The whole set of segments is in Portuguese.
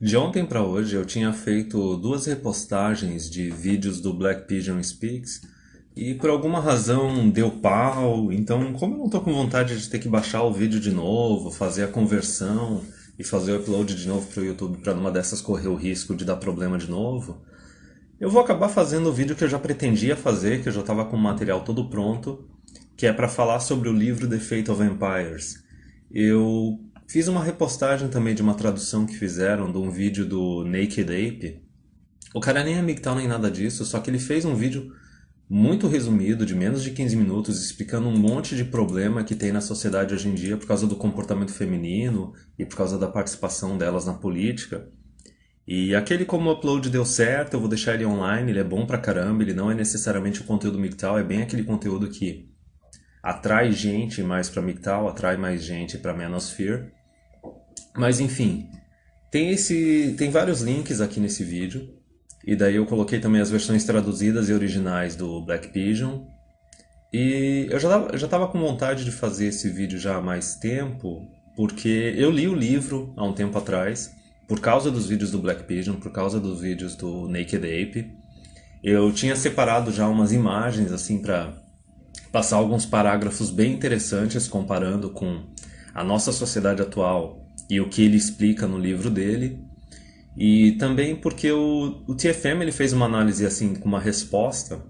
De ontem para hoje eu tinha feito duas repostagens de vídeos do Black Pigeon Speaks e por alguma razão deu pau, então como eu não tô com vontade de ter que baixar o vídeo de novo, fazer a conversão e fazer o upload de novo para o YouTube para numa dessas correr o risco de dar problema de novo, eu vou acabar fazendo o vídeo que eu já pretendia fazer, que eu já estava com o material todo pronto, que é para falar sobre o livro The Fate of Empires. Eu fiz uma repostagem também de uma tradução que fizeram de um vídeo do Naked Ape. O cara nem é MGTOW nem nada disso, só que ele fez um vídeo muito resumido, de menos de 15 minutos, explicando um monte de problema que tem na sociedade hoje em dia por causa do comportamento feminino e por causa da participação delas na política. E aquele como o upload deu certo, eu vou deixar ele online, ele é bom pra caramba, ele não é necessariamente o conteúdo MGTOW, é bem aquele conteúdo que atrai gente mais pra MGTOW, atrai mais gente pra Manosphere. Mas enfim, tem vários links aqui nesse vídeo. E daí eu coloquei também as versões traduzidas e originais do Black Pigeon. E eu já tava com vontade de fazer esse vídeo já há mais tempo, porque eu li o livro há um tempo atrás, por causa dos vídeos do Black Pigeon, por causa dos vídeos do Naked Ape. Eu tinha separado já umas imagens assim para passar alguns parágrafos bem interessantes comparando com a nossa sociedade atual e o que ele explica no livro dele. E também porque o TFM ele fez uma análise assim com uma resposta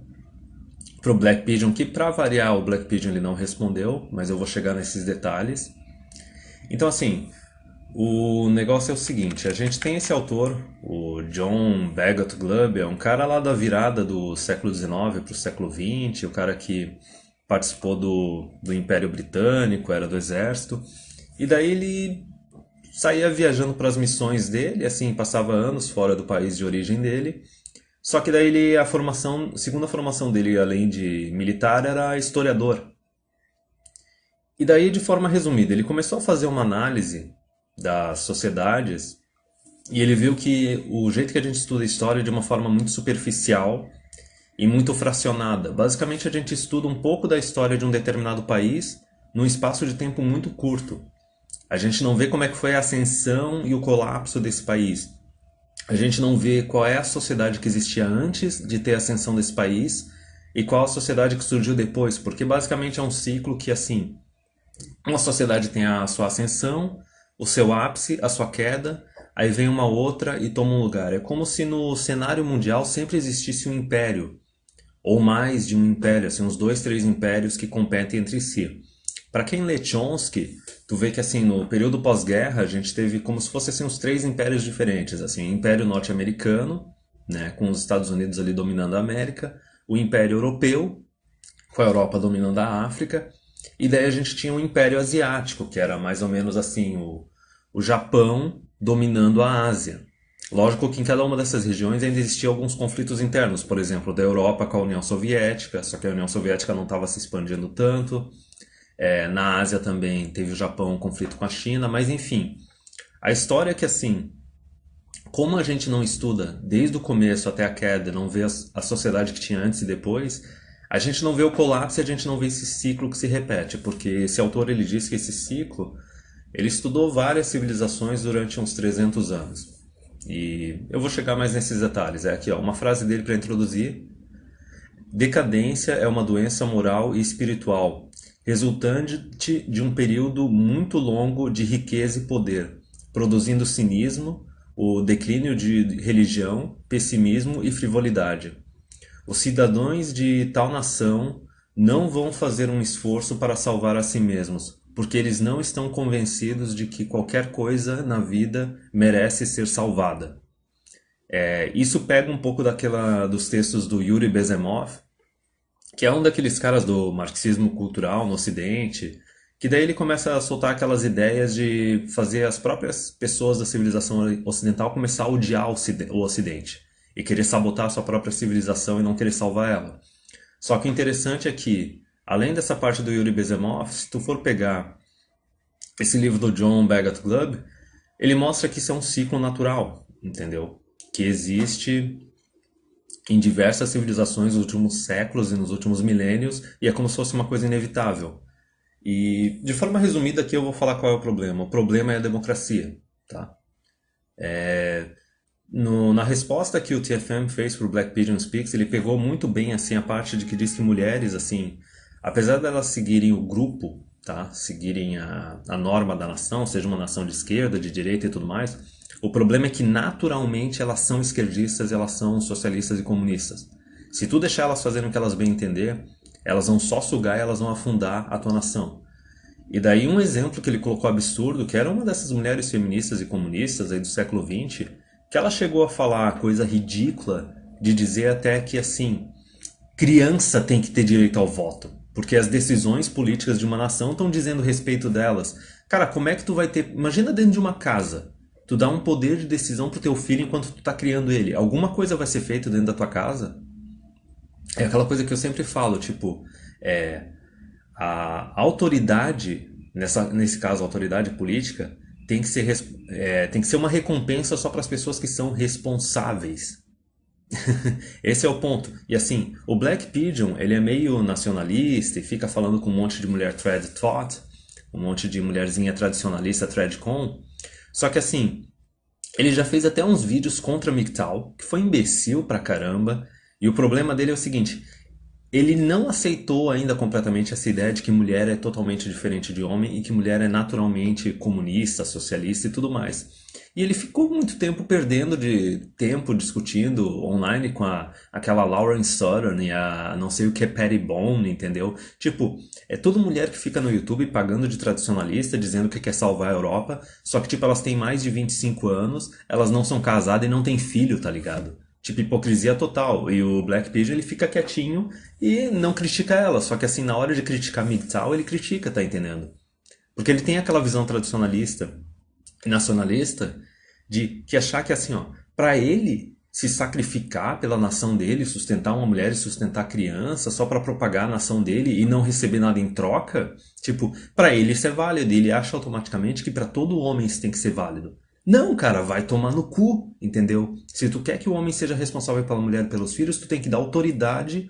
pro Black Pigeon, que para variar o Black Pigeon ele não respondeu, mas eu vou chegar nesses detalhes. Então assim, o negócio é o seguinte, a gente tem esse autor, o John Bagot Glubb, é um cara lá da virada do século XIX para o século XX, o cara que participou do Império Britânico, era do exército, e daí ele saía viajando para as missões dele, assim, passava anos fora do país de origem dele. Só que daí a segunda formação dele, além de militar, era historiador. E daí, de forma resumida, ele começou a fazer uma análise das sociedades e ele viu que o jeito que a gente estuda a história é de uma forma muito superficial e muito fracionada. Basicamente, a gente estuda um pouco da história de um determinado país num espaço de tempo muito curto. A gente não vê como é que foi a ascensão e o colapso desse país. A gente não vê qual é a sociedade que existia antes de ter a ascensão desse país e qual a sociedade que surgiu depois, porque basicamente é um ciclo que, assim, uma sociedade tem a sua ascensão, o seu ápice, a sua queda, aí vem uma outra e toma um lugar. É como se no cenário mundial sempre existisse um império, ou mais de um império, assim, uns dois, três impérios que competem entre si. Para quem lê Chomsky, tu vê que assim no período pós-guerra a gente teve como se fossem assim, uns três impérios diferentes, assim, o Império Norte-Americano, né, com os Estados Unidos ali dominando a América, o Império Europeu, com a Europa dominando a África, e daí a gente tinha o Império Asiático, que era mais ou menos assim o Japão dominando a Ásia. Lógico que em cada uma dessas regiões ainda existiam alguns conflitos internos, por exemplo, da Europa com a União Soviética, só que a União Soviética não estava se expandindo tanto. Na Ásia também teve o Japão um conflito com a China, mas enfim. A história é que assim, como a gente não estuda desde o começo até a queda, não vê a sociedade que tinha antes e depois, a gente não vê o colapso e a gente não vê esse ciclo que se repete, porque esse autor ele diz que esse ciclo, ele estudou várias civilizações durante uns 300 anos. E eu vou chegar mais nesses detalhes. É aqui, ó, uma frase dele para introduzir. Decadência é uma doença moral e espiritual, resultante de um período muito longo de riqueza e poder, produzindo cinismo, o declínio de religião, pessimismo e frivolidade. Os cidadãos de tal nação não vão fazer um esforço para salvar a si mesmos, porque eles não estão convencidos de que qualquer coisa na vida merece ser salvada. Isso pega um pouco dos textos do Yuri Bezemov, que é um daqueles caras do marxismo cultural no Ocidente, que daí ele começa a soltar aquelas ideias de fazer as próprias pessoas da civilização ocidental começar a odiar o Ocidente e querer sabotar a sua própria civilização e não querer salvar ela. Só que o interessante é que, além dessa parte do Yuri Bezemov, se tu for pegar esse livro do John Bagot Glubb, ele mostra que isso é um ciclo natural, entendeu? Que existe em diversas civilizações nos últimos séculos e nos últimos milênios, e é como se fosse uma coisa inevitável. E, de forma resumida, aqui eu vou falar qual é o problema. O problema é a democracia, tá? Na resposta que o TFM fez para o Black Pigeon Speaks, ele pegou muito bem assim a parte de que diz que mulheres, assim, apesar delas seguirem o grupo, tá? Seguirem a norma da nação, seja uma nação de esquerda, de direita e tudo mais, o problema é que naturalmente elas são esquerdistas, elas são socialistas e comunistas. Se tu deixar elas fazerem o que elas bem entender, elas vão só sugar e elas vão afundar a tua nação. E daí um exemplo que ele colocou absurdo, que era uma dessas mulheres feministas e comunistas aí do século XX, que ela chegou a falar coisa ridícula de dizer até que assim, criança tem que ter direito ao voto, porque as decisões políticas de uma nação estão dizendo respeito delas. Cara, como é que tu vai ter, imagina dentro de uma casa, tu dá um poder de decisão pro teu filho enquanto tu tá criando ele. Alguma coisa vai ser feita dentro da tua casa? É aquela coisa que eu sempre falo, tipo, a autoridade, nesse caso a autoridade política, tem que ser uma recompensa só para as pessoas que são responsáveis. Esse é o ponto. E assim, o Black Pigeon, ele é meio nacionalista e fica falando com um monte de mulher thread-thought, um monte de mulherzinha tradicionalista thread-con. Só que assim, ele já fez até uns vídeos contra a MGTOW, que foi imbecil pra caramba. E o problema dele é o seguinte, ele não aceitou ainda completamente essa ideia de que mulher é totalmente diferente de homem e que mulher é naturalmente comunista, socialista e tudo mais. E ele ficou muito tempo perdendo de tempo discutindo online com aquela Lauren Southern e a não sei o que é Patty Bone, entendeu? Tipo, é toda mulher que fica no YouTube pagando de tradicionalista, dizendo que quer salvar a Europa, só que tipo, elas têm mais de 25 anos, elas não são casadas e não têm filho, tá ligado? Tipo, hipocrisia total. E o Black Pigeon, ele fica quietinho e não critica ela. Só que assim, na hora de criticar MGTOW, ele critica, tá entendendo? Porque ele tem aquela visão tradicionalista e nacionalista de que achar que assim, ó, pra ele se sacrificar pela nação dele, sustentar uma mulher e sustentar criança só pra propagar a nação dele e não receber nada em troca, tipo, pra ele isso é válido. E ele acha automaticamente que pra todo homem isso tem que ser válido. Não, cara, vai tomar no cu, entendeu? Se tu quer que o homem seja responsável pela mulher e pelos filhos, tu tem que dar autoridade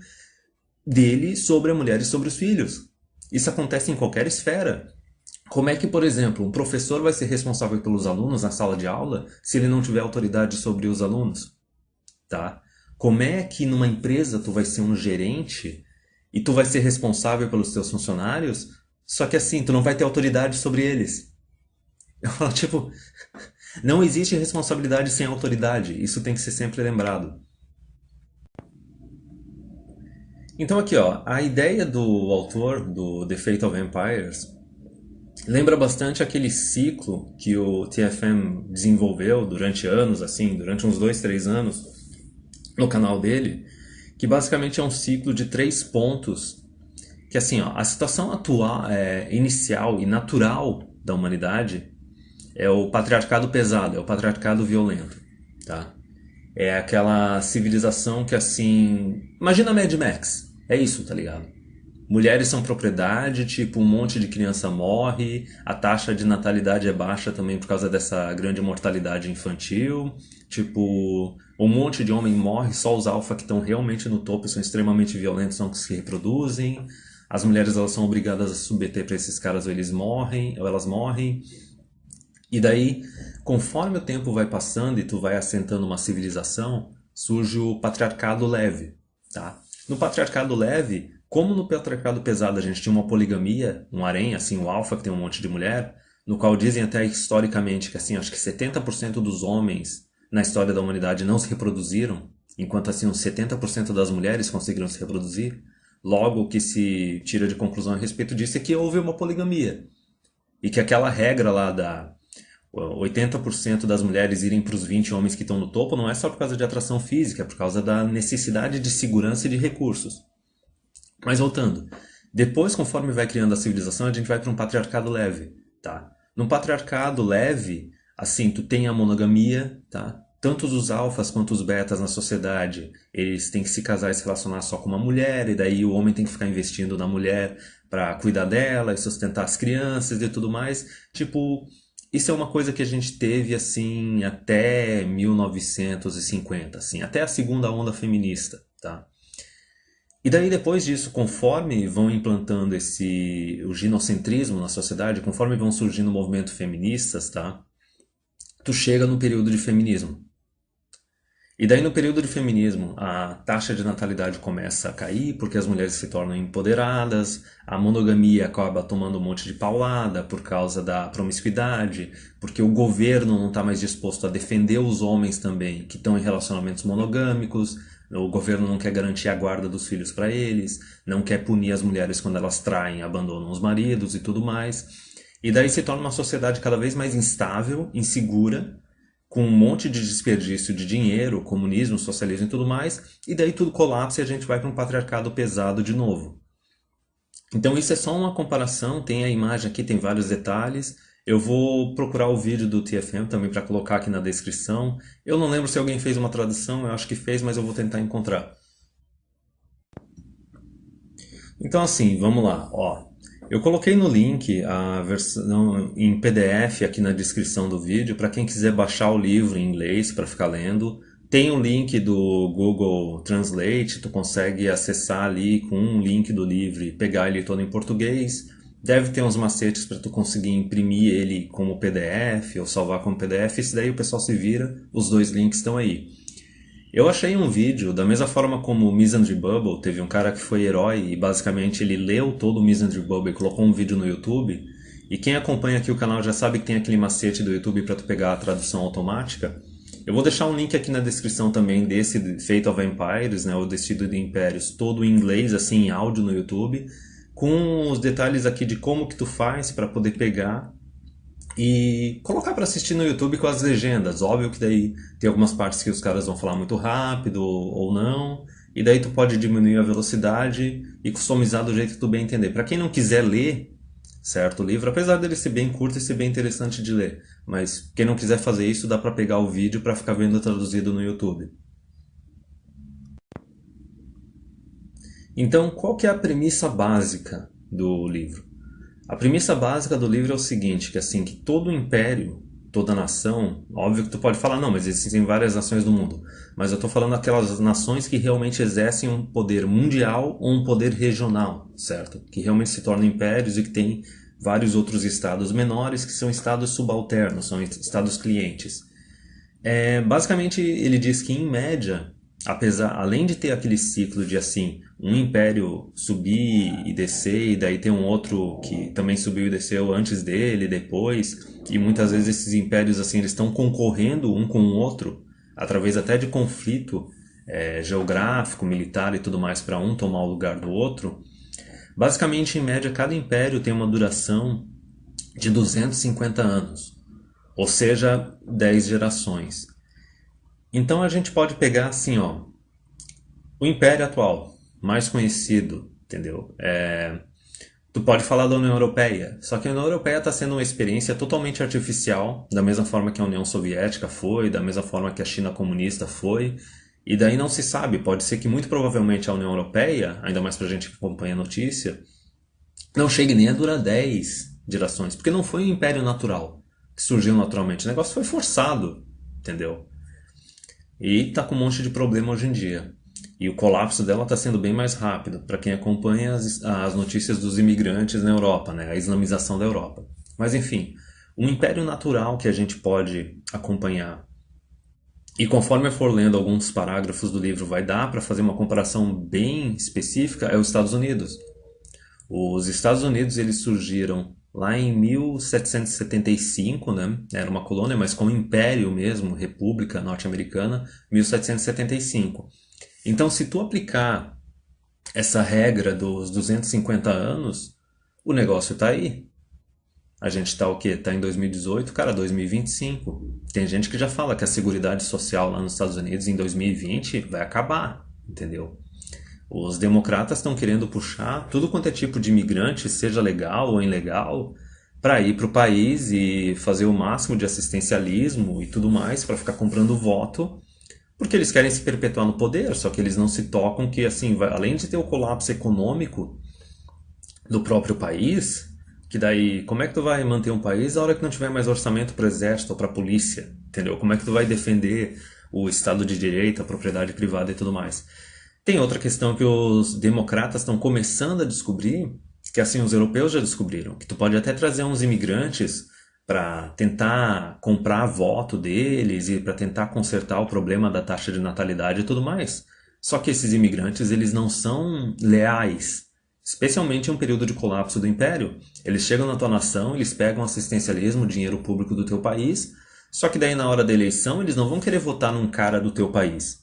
dele sobre a mulher e sobre os filhos. Isso acontece em qualquer esfera. Como é que, por exemplo, um professor vai ser responsável pelos alunos na sala de aula se ele não tiver autoridade sobre os alunos, tá? Como é que numa empresa tu vai ser um gerente e tu vai ser responsável pelos teus funcionários, só que assim, tu não vai ter autoridade sobre eles? Eu falo, tipo, não existe responsabilidade sem autoridade. Isso tem que ser sempre lembrado. Então aqui, ó, a ideia do autor do The Fate of Empires lembra bastante aquele ciclo que o TFM desenvolveu durante anos, assim, durante uns 2, 3 anos no canal dele, que basicamente é um ciclo de 3 pontos, que assim, ó, a situação atual, inicial e natural da humanidade é o patriarcado pesado, é o patriarcado violento, tá? É aquela civilização que assim, imagina Mad Max, é isso, tá ligado? Mulheres são propriedade, tipo, um monte de criança morre, a taxa de natalidade é baixa também por causa dessa grande mortalidade infantil, tipo, um monte de homem morre, só os alfa que estão realmente no topo e são extremamente violentos são os que se reproduzem, as mulheres elas são obrigadas a se submeter para esses caras ou eles morrem, ou elas morrem, e daí, conforme o tempo vai passando e tu vai assentando uma civilização, surge o patriarcado leve, tá? No patriarcado leve, como no patriarcado pesado a gente tinha uma poligamia, um harém, assim, o alfa que tem um monte de mulher, no qual dizem até historicamente que assim, acho que 70% dos homens na história da humanidade não se reproduziram, enquanto assim uns 70% das mulheres conseguiram se reproduzir. Logo, o que se tira de conclusão a respeito disso é que houve uma poligamia. E que aquela regra lá da 80% das mulheres irem para os 20 homens que estão no topo não é só por causa de atração física, é por causa da necessidade de segurança e de recursos. Mas voltando, depois, conforme vai criando a civilização, a gente vai para um patriarcado leve, tá? Num patriarcado leve, assim, tu tem a monogamia, tá? Tanto os alfas quanto os betas na sociedade, eles têm que se casar e se relacionar só com uma mulher, e daí o homem tem que ficar investindo na mulher para cuidar dela e sustentar as crianças e tudo mais. Tipo, isso é uma coisa que a gente teve assim até 1950, assim, até a segunda onda feminista, tá? E daí depois disso, conforme vão implantando o ginocentrismo na sociedade, conforme vão surgindo movimentos feministas, tá? tu chega no período de feminismo. E daí no período de feminismo, a taxa de natalidade começa a cair porque as mulheres se tornam empoderadas, a monogamia acaba tomando um monte de paulada por causa da promiscuidade, porque o governo não está mais disposto a defender os homens também que estão em relacionamentos monogâmicos, o governo não quer garantir a guarda dos filhos para eles, não quer punir as mulheres quando elas traem, abandonam os maridos e tudo mais. E daí se torna uma sociedade cada vez mais instável, insegura, com um monte de desperdício de dinheiro, comunismo, socialismo e tudo mais, e daí tudo colapsa e a gente vai para um patriarcado pesado de novo. Então isso é só uma comparação, tem a imagem aqui, tem vários detalhes. Eu vou procurar o vídeo do TFM também para colocar aqui na descrição. Eu não lembro se alguém fez uma tradução, eu acho que fez, mas eu vou tentar encontrar. Então assim, vamos lá, ó. Eu coloquei no link a versão em PDF aqui na descrição do vídeo para quem quiser baixar o livro em inglês para ficar lendo. Tem um link do Google Translate, tu consegue acessar ali com um link do livro e pegar ele todo em português. Deve ter uns macetes para tu conseguir imprimir ele como PDF ou salvar como PDF. Esse daí o pessoal se vira, os dois links estão aí. Eu achei um vídeo, da mesma forma como o Misandry Bubble, teve um cara que foi herói e basicamente ele leu todo o Misandry Bubble e colocou um vídeo no YouTube. E quem acompanha aqui o canal já sabe que tem aquele macete do YouTube para tu pegar a tradução automática. Eu vou deixar um link aqui na descrição também desse Fate of Empires, né, o Destino de Impérios, todo em inglês, assim, em áudio no YouTube, com os detalhes aqui de como que tu faz para poder pegar e colocar para assistir no YouTube com as legendas. Óbvio que daí tem algumas partes que os caras vão falar muito rápido ou não, e daí tu pode diminuir a velocidade e customizar do jeito que tu bem entender. Para quem não quiser ler, certo, o livro, apesar dele ser bem curto e ser bem interessante de ler, mas quem não quiser fazer isso, dá para pegar o vídeo para ficar vendo traduzido no YouTube. Então, qual que é a premissa básica do livro? A premissa básica do livro é o seguinte, que assim, que todo império, toda nação, óbvio que tu pode falar, não, mas existem várias nações do mundo, mas eu estou falando daquelas nações que realmente exercem um poder mundial ou um poder regional, certo? Que realmente se tornam impérios e que tem vários outros estados menores que são estados subalternos, são estados clientes. Basicamente, ele diz que, em média, além de ter aquele ciclo de assim, um império subir e descer, e daí tem um outro que também subiu e desceu antes dele, depois, e muitas vezes esses impérios assim, eles estão concorrendo um com o outro, através até de conflito geográfico, militar e tudo mais, para um tomar o lugar do outro. Basicamente, em média, cada império tem uma duração de 250 anos, ou seja, 10 gerações. Então a gente pode pegar assim, ó, o Império atual, mais conhecido, entendeu? Tu pode falar da União Europeia, só que a União Europeia está sendo uma experiência totalmente artificial, da mesma forma que a União Soviética foi, da mesma forma que a China comunista foi, e daí não se sabe, pode ser que muito provavelmente a União Europeia, ainda mais pra gente que acompanha a notícia, não chegue nem a durar 10 gerações, porque não foi um império natural, que surgiu naturalmente, o negócio foi forçado, entendeu? E está com um monte de problema hoje em dia. E o colapso dela está sendo bem mais rápido, para quem acompanha as notícias dos imigrantes na Europa, né? A islamização da Europa. Mas enfim, um império natural que a gente pode acompanhar. E conforme eu for lendo alguns parágrafos do livro, vai dar para fazer uma comparação bem específica, é os Estados Unidos. Os Estados Unidos eles surgiram lá em 1775, né? Era uma colônia, mas como império mesmo, república norte-americana, 1775. Então, se tu aplicar essa regra dos 250 anos, o negócio tá aí. A gente tá o quê? Tá em 2018, cara, 2025. Tem gente que já fala que a Seguridade Social lá nos Estados Unidos em 2020 vai acabar, entendeu? Os democratas estão querendo puxar tudo quanto é tipo de imigrante, seja legal ou ilegal, para ir para o país e fazer o máximo de assistencialismo e tudo mais para ficar comprando voto, porque eles querem se perpetuar no poder, só que eles não se tocam que, assim, além de ter o colapso econômico do próprio país, que daí, como é que tu vai manter um país a hora que não tiver mais orçamento para o exército ou para a polícia, entendeu? Como é que tu vai defender o Estado de Direito, a propriedade privada e tudo mais? Tem outra questão que os democratas estão começando a descobrir, que assim os europeus já descobriram, que tu pode até trazer uns imigrantes para tentar comprar voto deles e para tentar consertar o problema da taxa de natalidade e tudo mais. Só que esses imigrantes, eles não são leais, especialmente em um período de colapso do império. Eles chegam na tua nação, eles pegam assistencialismo, dinheiro público do teu país, só que daí na hora da eleição eles não vão querer votar num cara do teu país.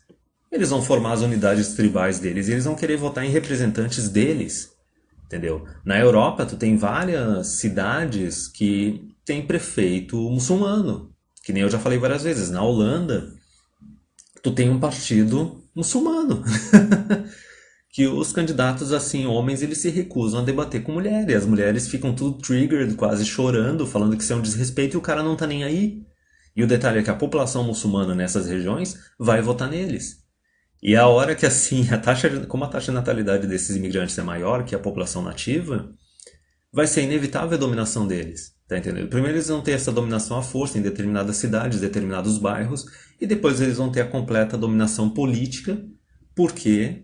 Eles vão formar as unidades tribais deles e eles vão querer votar em representantes deles. Entendeu? Na Europa, tu tem várias cidades que tem prefeito muçulmano, que nem eu já falei várias vezes. Na Holanda, tu tem um partido muçulmano, que os candidatos, assim, homens, eles se recusam a debater com mulheres. E as mulheres ficam tudo triggered, quase chorando, falando que isso é um desrespeito e o cara não tá nem aí. E o detalhe é que a população muçulmana nessas regiões vai votar neles. E a hora que assim, como a taxa de natalidade desses imigrantes é maior que a população nativa, vai ser inevitável a dominação deles. Tá entendendo? Primeiro eles vão ter essa dominação à força em determinadas cidades, determinados bairros, e depois eles vão ter a completa dominação política, porque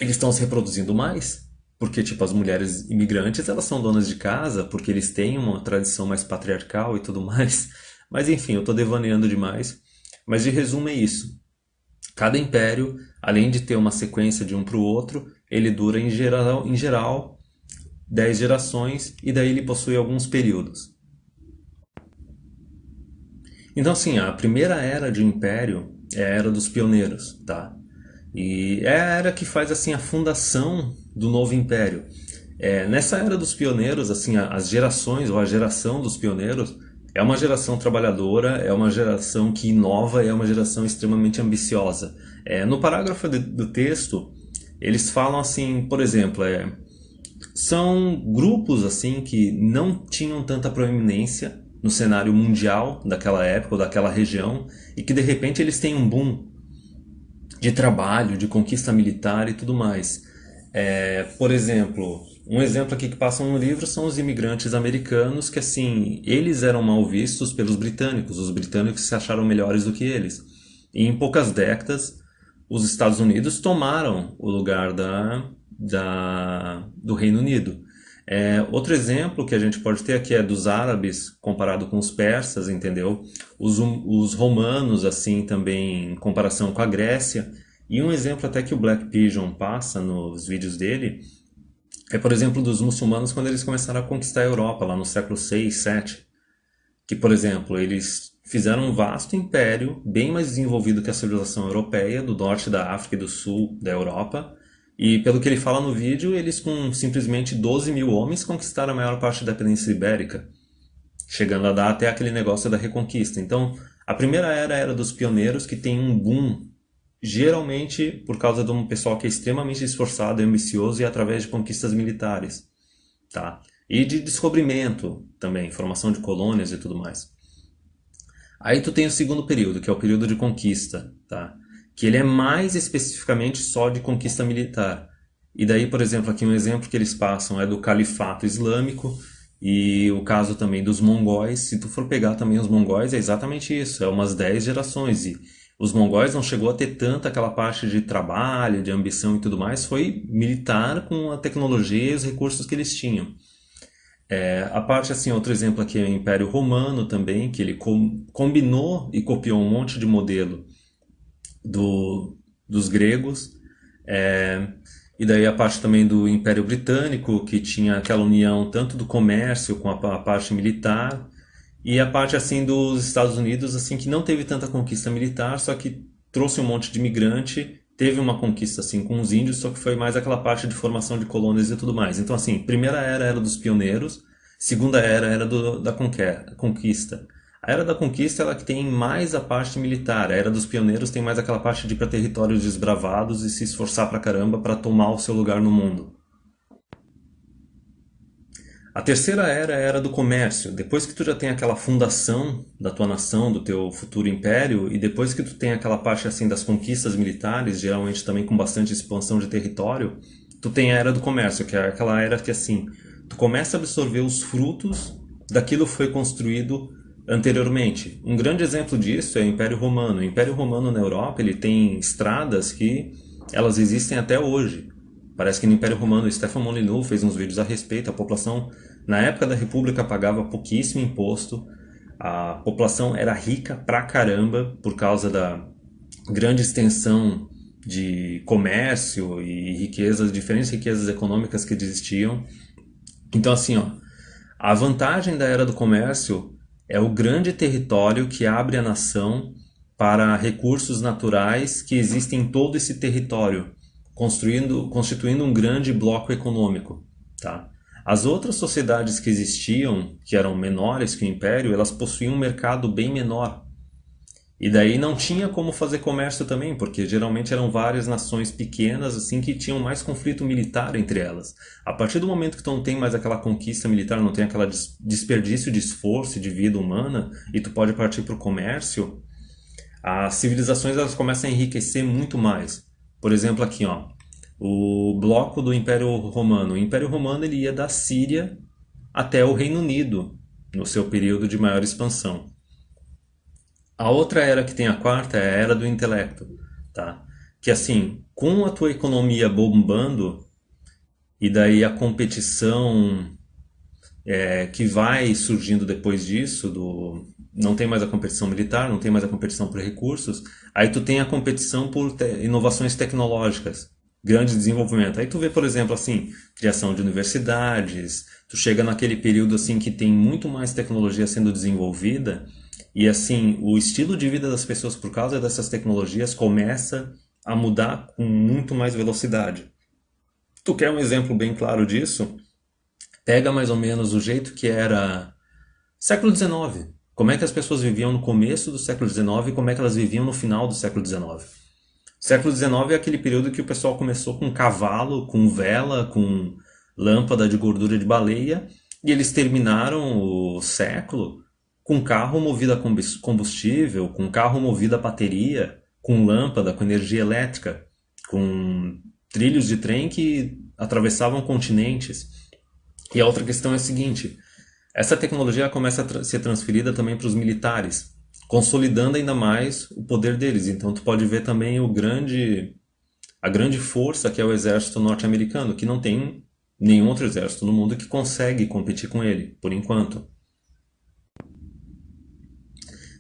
eles estão se reproduzindo mais. Porque, tipo, as mulheres imigrantes, elas são donas de casa, porque eles têm uma tradição mais patriarcal e tudo mais. Mas enfim, eu tô devaneando demais. Mas de resumo é isso. Cada império, além de ter uma sequência de um para o outro, ele dura em geral 10 gerações e daí ele possui alguns períodos. Então assim, a primeira era de império é a era dos pioneiros, tá? E é a era que faz assim a fundação do novo império. Nessa era dos pioneiros, assim, as gerações ou a geração dos pioneiros é uma geração trabalhadora, é uma geração que inova, é uma geração extremamente ambiciosa. No parágrafo do texto, eles falam assim, por exemplo, são grupos assim que não tinham tanta proeminência no cenário mundial daquela época ou daquela região e que de repente eles têm um boom de trabalho, de conquista militar e tudo mais. Por exemplo, um exemplo aqui que passam no livro são os imigrantes americanos que, assim, eles eram mal vistos pelos britânicos. Os britânicos se acharam melhores do que eles. E em poucas décadas, os Estados Unidos tomaram o lugar do Reino Unido. Outro exemplo que a gente pode ter aqui é dos árabes comparado com os persas, entendeu? Os romanos, assim, também em comparação com a Grécia. E um exemplo até que o Black Pigeon passa nos vídeos dele é, por exemplo, dos muçulmanos quando eles começaram a conquistar a Europa, lá no século 6, 7. Que, por exemplo, eles fizeram um vasto império, bem mais desenvolvido que a civilização europeia, do norte da África e do sul da Europa. E, pelo que ele fala no vídeo, eles com simplesmente 12 mil homens conquistaram a maior parte da Península Ibérica, chegando a dar até aquele negócio da Reconquista. Então, a primeira era a era dos pioneiros, que tem um boom geralmente por causa de um pessoal que é extremamente esforçado e ambicioso e através de conquistas militares, tá? E de descobrimento também, formação de colônias e tudo mais. Aí tu tem o segundo período, que é o período de conquista, tá? Que ele é mais especificamente só de conquista militar. E daí, por exemplo, aqui um exemplo que eles passam é do Califato Islâmico e o caso também dos mongóis. Se tu for pegar também os mongóis, é exatamente isso, é umas 10 gerações. E os mongóis não chegou a ter tanta aquela parte de trabalho, de ambição e tudo mais, foi militar com a tecnologia e os recursos que eles tinham. A parte, assim, outro exemplo aqui é o Império Romano também, que ele combinou e copiou um monte de modelo dos gregos. E daí a parte também do Império Britânico, que tinha aquela união tanto do comércio com a parte militar, e a parte assim dos Estados Unidos, assim, que não teve tanta conquista militar, só que trouxe um monte de imigrante, teve uma conquista assim com os índios, só que foi mais aquela parte de formação de colônias e tudo mais. Então assim, primeira era dos pioneiros, segunda era da conquista. A era da conquista ela que tem mais a parte militar, a era dos pioneiros tem mais aquela parte de ir para territórios desbravados e se esforçar pra caramba para tomar o seu lugar no mundo. A terceira era é a era do comércio. Depois que tu já tem aquela fundação da tua nação, do teu futuro império, e depois que tu tem aquela parte assim das conquistas militares, geralmente também com bastante expansão de território, tu tem a era do comércio, que é aquela era que assim, tu começa a absorver os frutos daquilo que foi construído anteriormente. Um grande exemplo disso é o Império Romano. O Império Romano na Europa, ele tem estradas que elas existem até hoje. Parece que no Império Romano, Stefan Molyneux fez uns vídeos a respeito. A população, na época da República, pagava pouquíssimo imposto. A população era rica pra caramba por causa da grande extensão de comércio e riquezas, diferentes riquezas econômicas que existiam. Então, assim, ó, a vantagem da era do comércio é o grande território que abre a nação para recursos naturais que existem em todo esse território, constituindo um grande bloco econômico, tá? As outras sociedades que existiam, que eram menores que o Império, elas possuíam um mercado bem menor. E daí não tinha como fazer comércio também, porque geralmente eram várias nações pequenas assim que tinham mais conflito militar entre elas. A partir do momento que tu não tem mais aquela conquista militar, não tem aquele desperdício de esforço e de vida humana, e tu pode partir para o comércio, as civilizações elas começam a enriquecer muito mais. Por exemplo, aqui, ó, o bloco do Império Romano. O Império Romano ele ia da Síria até o Reino Unido, no seu período de maior expansão. A outra era que tem a quarta é a era do intelecto, tá? Que assim, com a tua economia bombando e daí a competição que vai surgindo depois disso, não tem mais a competição militar, não tem mais a competição por recursos, aí tu tem a competição por inovações tecnológicas, grande desenvolvimento. Aí tu vê, por exemplo, assim, criação de universidades, tu chega naquele período assim que tem muito mais tecnologia sendo desenvolvida e assim, o estilo de vida das pessoas por causa dessas tecnologias começa a mudar com muito mais velocidade. Tu quer um exemplo bem claro disso? Pega mais ou menos o jeito que era século XIX. Como é que as pessoas viviam no começo do século XIX e como é que elas viviam no final do século XIX. Século XIX é aquele período que o pessoal começou com cavalo, com vela, com lâmpada de gordura de baleia e eles terminaram o século com carro movido a combustível, com carro movido a bateria, com lâmpada, com energia elétrica, com trilhos de trem que atravessavam continentes. E a outra questão é a seguinte, essa tecnologia começa a ser transferida também para os militares, consolidando ainda mais o poder deles. Então tu pode ver também a grande força que é o exército norte-americano, que não tem nenhum outro exército no mundo que consegue competir com ele, por enquanto.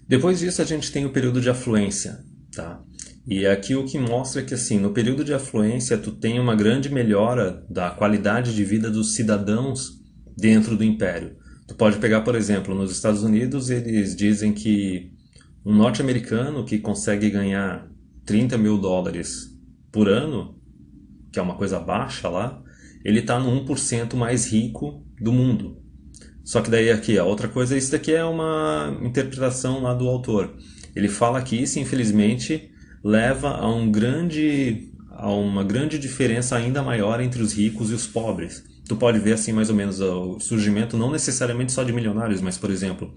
Depois disso a gente tem o período de afluência, tá? E aqui o que mostra é que assim, no período de afluência tu tem uma grande melhora da qualidade de vida dos cidadãos dentro do império. Tu pode pegar, por exemplo, nos Estados Unidos eles dizem que um norte-americano que consegue ganhar 30 mil dólares por ano, que é uma coisa baixa lá, ele está no 1% mais rico do mundo. Só que daí aqui, a outra coisa, isso daqui é uma interpretação lá do autor. Ele fala que isso, infelizmente, leva a uma grande diferença ainda maior entre os ricos e os pobres. Tu pode ver assim mais ou menos o surgimento não necessariamente só de milionários, mas por exemplo,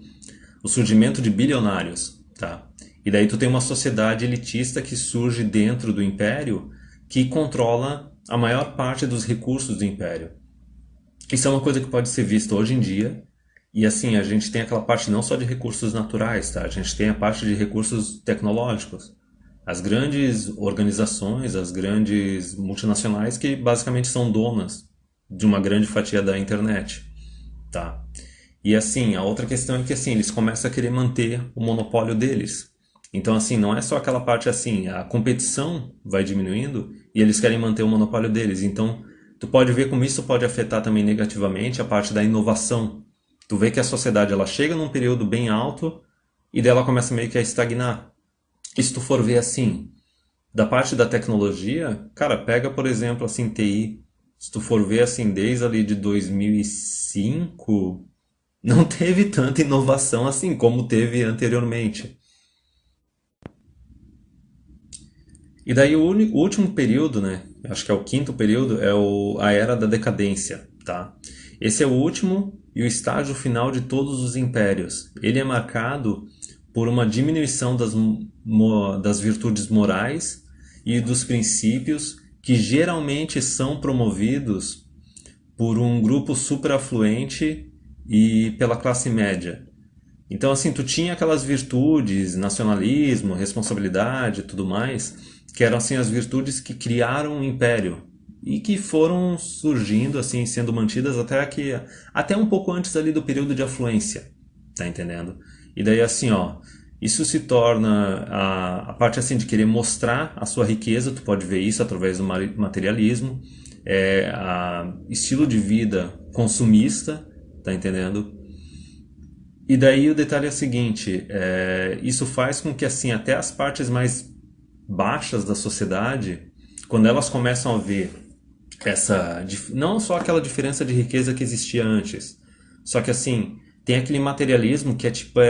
o surgimento de bilionários, tá? E daí tu tem uma sociedade elitista que surge dentro do império que controla a maior parte dos recursos do império. Isso é uma coisa que pode ser vista hoje em dia. E assim, a gente tem aquela parte não só de recursos naturais, tá? A gente tem a parte de recursos tecnológicos. As grandes organizações, as grandes multinacionais que basicamente são donas de uma grande fatia da internet, tá? E assim, a outra questão é que assim, eles começam a querer manter o monopólio deles. Então assim, não é só aquela parte assim, a competição vai diminuindo e eles querem manter o monopólio deles. Então, tu pode ver como isso pode afetar também negativamente a parte da inovação. Tu vê que a sociedade ela chega num período bem alto e dela começa meio que a estagnar. E se tu for ver assim, da parte da tecnologia, cara, pega por exemplo assim TI. Se tu for ver assim desde ali de 2005, não teve tanta inovação assim como teve anteriormente. E daí o último período, né? Acho que é o quinto período, é a era da decadência, tá? Esse é o último e o estágio final de todos os impérios. Ele é marcado por uma diminuição das virtudes morais e dos princípios que geralmente são promovidos por um grupo superafluente e pela classe média. Então, assim, tu tinha aquelas virtudes, nacionalismo, responsabilidade e tudo mais, que eram, assim, as virtudes que criaram o império. e que foram surgindo, assim, sendo mantidas até um pouco antes ali do período de afluência, tá entendendo? E daí assim, ó, isso se torna a parte assim de querer mostrar a sua riqueza, tu pode ver isso através do materialismo, estilo de vida consumista, tá entendendo? E daí o detalhe é o seguinte, isso faz com que assim até as partes mais baixas da sociedade, quando elas começam a ver não só aquela diferença de riqueza que existia antes, só que assim tem aquele materialismo que é tipo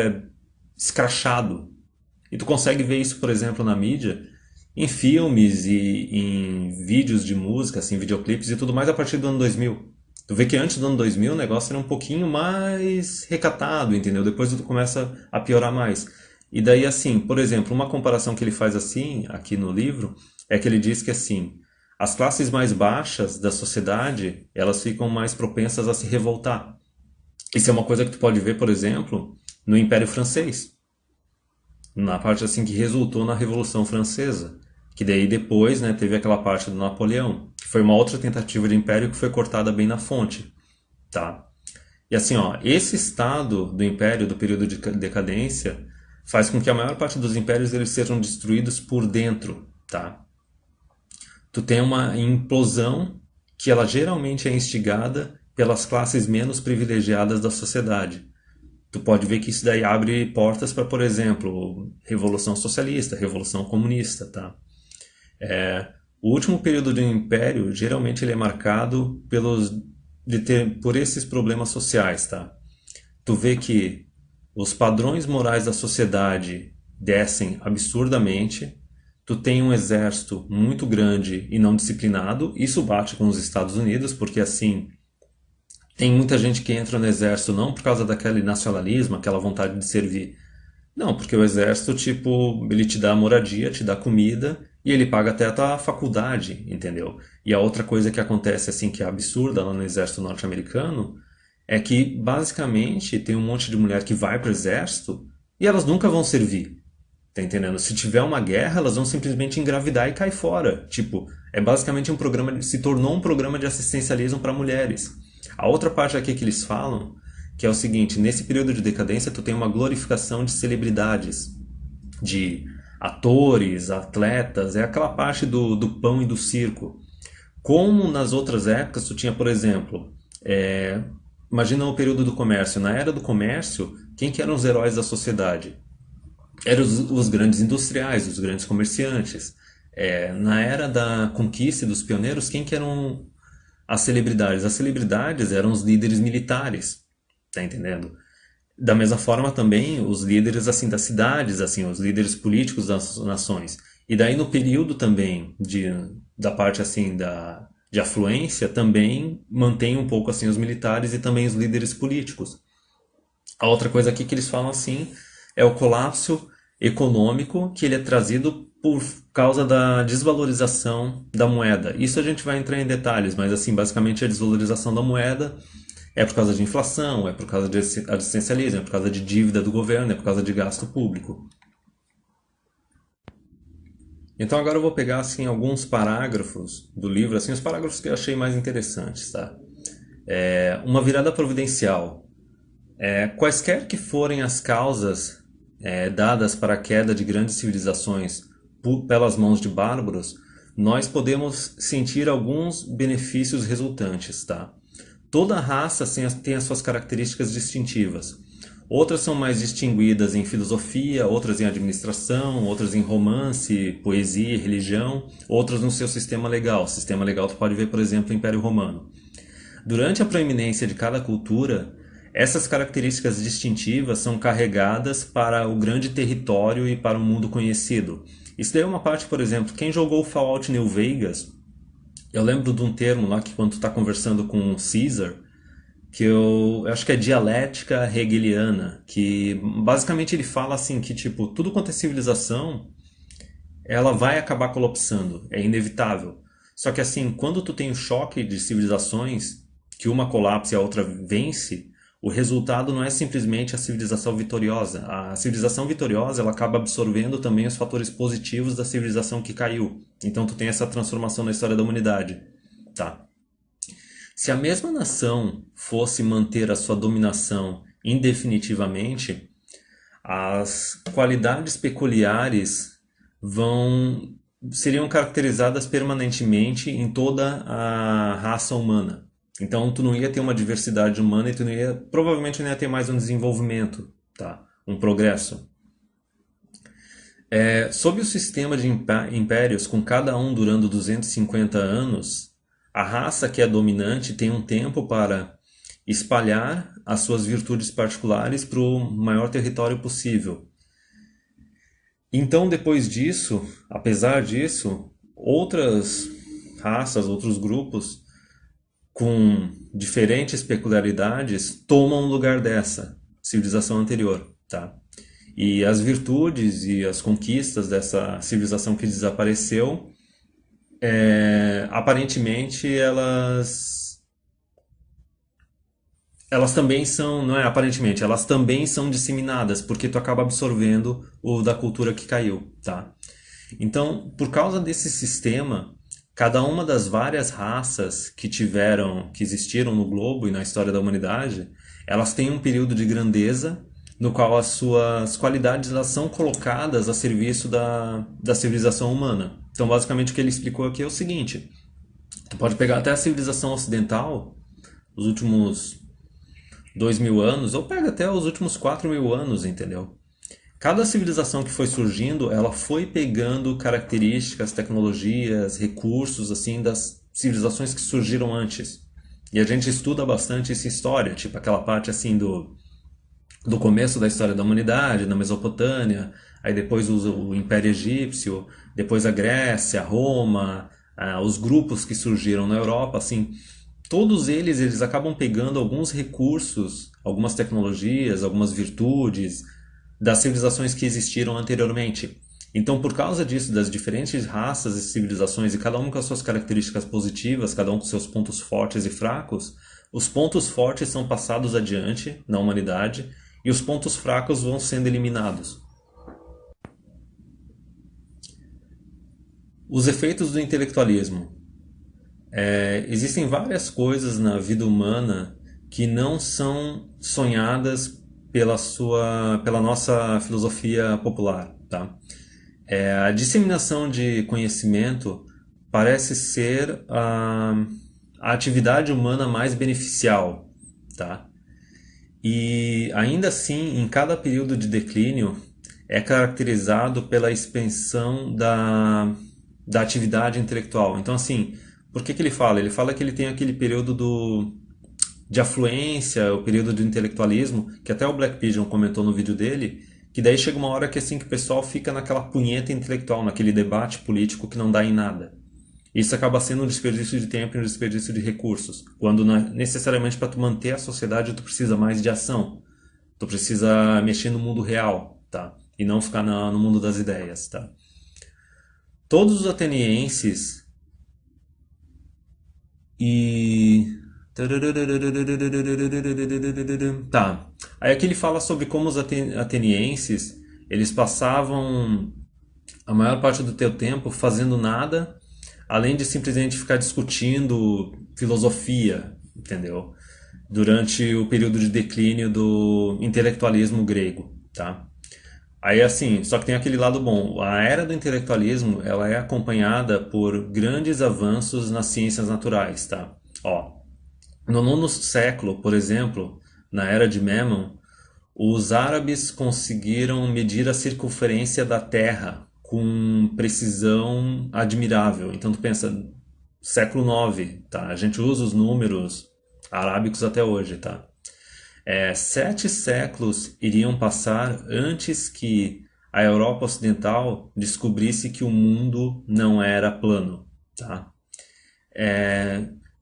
escrachado. E tu consegue ver isso, por exemplo, na mídia, em filmes e em vídeos de música, assim, videoclipes e tudo mais a partir do ano 2000. Tu vê que antes do ano 2000 o negócio era um pouquinho mais recatado, entendeu? Depois tu começa a piorar mais. E daí, assim, por exemplo, uma comparação que ele faz assim, aqui no livro, é que ele diz que, assim, as classes mais baixas da sociedade, elas ficam mais propensas a se revoltar. Isso é uma coisa que tu pode ver, por exemplo, no Império Francês, na parte assim que resultou na Revolução Francesa, que daí depois, né, teve aquela parte do Napoleão, que foi uma outra tentativa de império que foi cortada bem na fonte, tá? E assim, ó, esse estado do império, do período de decadência, faz com que a maior parte dos impérios eles sejam destruídos por dentro, tá? Tu tem uma implosão que ela geralmente é instigada pelas classes menos privilegiadas da sociedade. Tu pode ver que isso daí abre portas para, por exemplo, Revolução Socialista, Revolução Comunista, tá? O último período do Império, geralmente ele é marcado por esses problemas sociais, tá? Tu vê que os padrões morais da sociedade descem absurdamente, tu tem um exército muito grande e não disciplinado, isso bate com os Estados Unidos, porque assim, tem muita gente que entra no exército não por causa daquele nacionalismo, aquela vontade de servir. Não, porque o exército, tipo, ele te dá moradia, te dá comida e ele paga até a tua faculdade, entendeu? E a outra coisa que acontece, assim, que é absurda lá no exército norte-americano, é que, basicamente, tem um monte de mulher que vai pro exército e elas nunca vão servir, tá entendendo? Se tiver uma guerra, elas vão simplesmente engravidar e cair fora. Tipo, é basicamente se tornou um programa de assistencialismo para mulheres. A outra parte aqui que eles falam, que é o seguinte, nesse período de decadência tu tem uma glorificação de celebridades, de atores, atletas, é aquela parte do pão e do circo. Como nas outras épocas tu tinha, por exemplo, imagina o período do comércio. Na era do comércio, quem que eram os heróis da sociedade? Eram os grandes industriais, os grandes comerciantes. Na era da conquista e dos pioneiros, quem que eram as celebridades? As celebridades eram os líderes militares, tá entendendo? Da mesma forma também os líderes assim das cidades, assim, os líderes políticos das nações. E daí no período também da parte assim de afluência também mantém um pouco assim os militares e também os líderes políticos. A outra coisa aqui que eles falam assim é o colapso econômico que ele é trazido por causa da desvalorização da moeda. Isso a gente vai entrar em detalhes, mas assim, basicamente a desvalorização da moeda é por causa de inflação, é por causa de assistencialismo, é por causa de dívida do governo, é por causa de gasto público. Então agora eu vou pegar assim alguns parágrafos do livro, assim os parágrafos que eu achei mais interessantes, tá? Uma virada providencial. Quaisquer que forem as causas dadas para a queda de grandes civilizações pelas mãos de bárbaros, nós podemos sentir alguns benefícios resultantes, tá? Toda raça tem as suas características distintivas. Outras são mais distinguidas em filosofia, outras em administração, outras em romance, poesia e religião, outras no seu sistema legal. Sistema legal tu pode ver, por exemplo, o Império Romano. Durante a proeminência de cada cultura, essas características distintivas são carregadas para o grande território e para o mundo conhecido. Isso daí é uma parte, por exemplo, quem jogou Fallout New Vegas, eu lembro de um termo lá que quando tu está conversando com o Caesar, que eu acho que é dialética hegeliana, que basicamente ele fala assim que tipo, tudo quanto é civilização, ela vai acabar colapsando, é inevitável. Só que assim, quando tu tem o choque de civilizações, que uma colapsa e a outra vence, o resultado não é simplesmente a civilização vitoriosa. A civilização vitoriosa, ela acaba absorvendo também os fatores positivos da civilização que caiu. Então tu tem essa transformação na história da humanidade. tá? Se a mesma nação fosse manter a sua dominação indefinitivamente, as qualidades peculiares seriam caracterizadas permanentemente em toda a raça humana. Então, tu não ia ter uma diversidade humana e provavelmente não ia ter mais um desenvolvimento, tá? Um progresso. Sob o sistema de impérios, com cada um durando 250 anos, a raça que é dominante tem um tempo para espalhar as suas virtudes particulares para o maior território possível. Então, depois disso, apesar disso, outras raças, outros grupos com diferentes peculiaridades tomam o lugar dessa civilização anterior, tá? E as virtudes e as conquistas dessa civilização que desapareceu, aparentemente elas também são, não é aparentemente, elas também são disseminadas, porque tu acaba absorvendo o da cultura que caiu, tá? Então, por causa desse sistema, cada uma das várias raças que existiram no globo e na história da humanidade, elas têm um período de grandeza no qual as suas qualidades elas são colocadas a serviço da civilização humana. Então, basicamente, o que ele explicou aqui é o seguinte: tu pode pegar até a civilização ocidental, os últimos 2.000 anos, ou pega até os últimos 4.000 anos, entendeu? Cada civilização que foi surgindo, ela foi pegando características, tecnologias, recursos, assim, das civilizações que surgiram antes. E a gente estuda bastante essa história, tipo aquela parte, assim, do começo da história da humanidade, na Mesopotâmia, aí depois o Império Egípcio, depois a Grécia, Roma, os grupos que surgiram na Europa, assim, todos eles acabam pegando alguns recursos, algumas tecnologias, algumas virtudes das civilizações que existiram anteriormente. Então, por causa disso, das diferentes raças e civilizações, e cada uma com as suas características positivas, cada um com seus pontos fortes e fracos, os pontos fortes são passados adiante na humanidade e os pontos fracos vão sendo eliminados. Os efeitos do intelectualismo. Existem várias coisas na vida humana que não são sonhadas pela nossa filosofia popular, tá? A disseminação de conhecimento parece ser a atividade humana mais beneficial, tá? E ainda assim, em cada período de declínio, é caracterizado pela expansão da atividade intelectual. Então, assim, por que ele fala? Ele fala que ele tem aquele período de afluência, o período de intelectualismo, que até o Black Pigeon comentou no vídeo dele, que daí chega uma hora que assim que o pessoal fica naquela punheta intelectual, naquele debate político que não dá em nada. Isso acaba sendo um desperdício de tempo e um desperdício de recursos, quando necessariamente para tu manter a sociedade tu precisa mais de ação, tu precisa mexer no mundo real, tá? E não ficar no mundo das ideias, tá? Todos os atenienses e tá. Aí aqui ele fala sobre como os atenienses, eles passavam a maior parte do teu tempo fazendo nada, além de simplesmente ficar discutindo filosofia, entendeu? Durante o período de declínio do intelectualismo grego, tá? Aí assim, só que tem aquele lado bom. A era do intelectualismo, ela é acompanhada por grandes avanços nas ciências naturais, tá? Ó, no nono século, por exemplo, na era de Memnon, os árabes conseguiram medir a circunferência da Terra com precisão admirável. Então tu pensa, século IX, tá? A gente usa os números arábicos até hoje, tá? 7 séculos iriam passar antes que a Europa Ocidental descobrisse que o mundo não era plano, tá?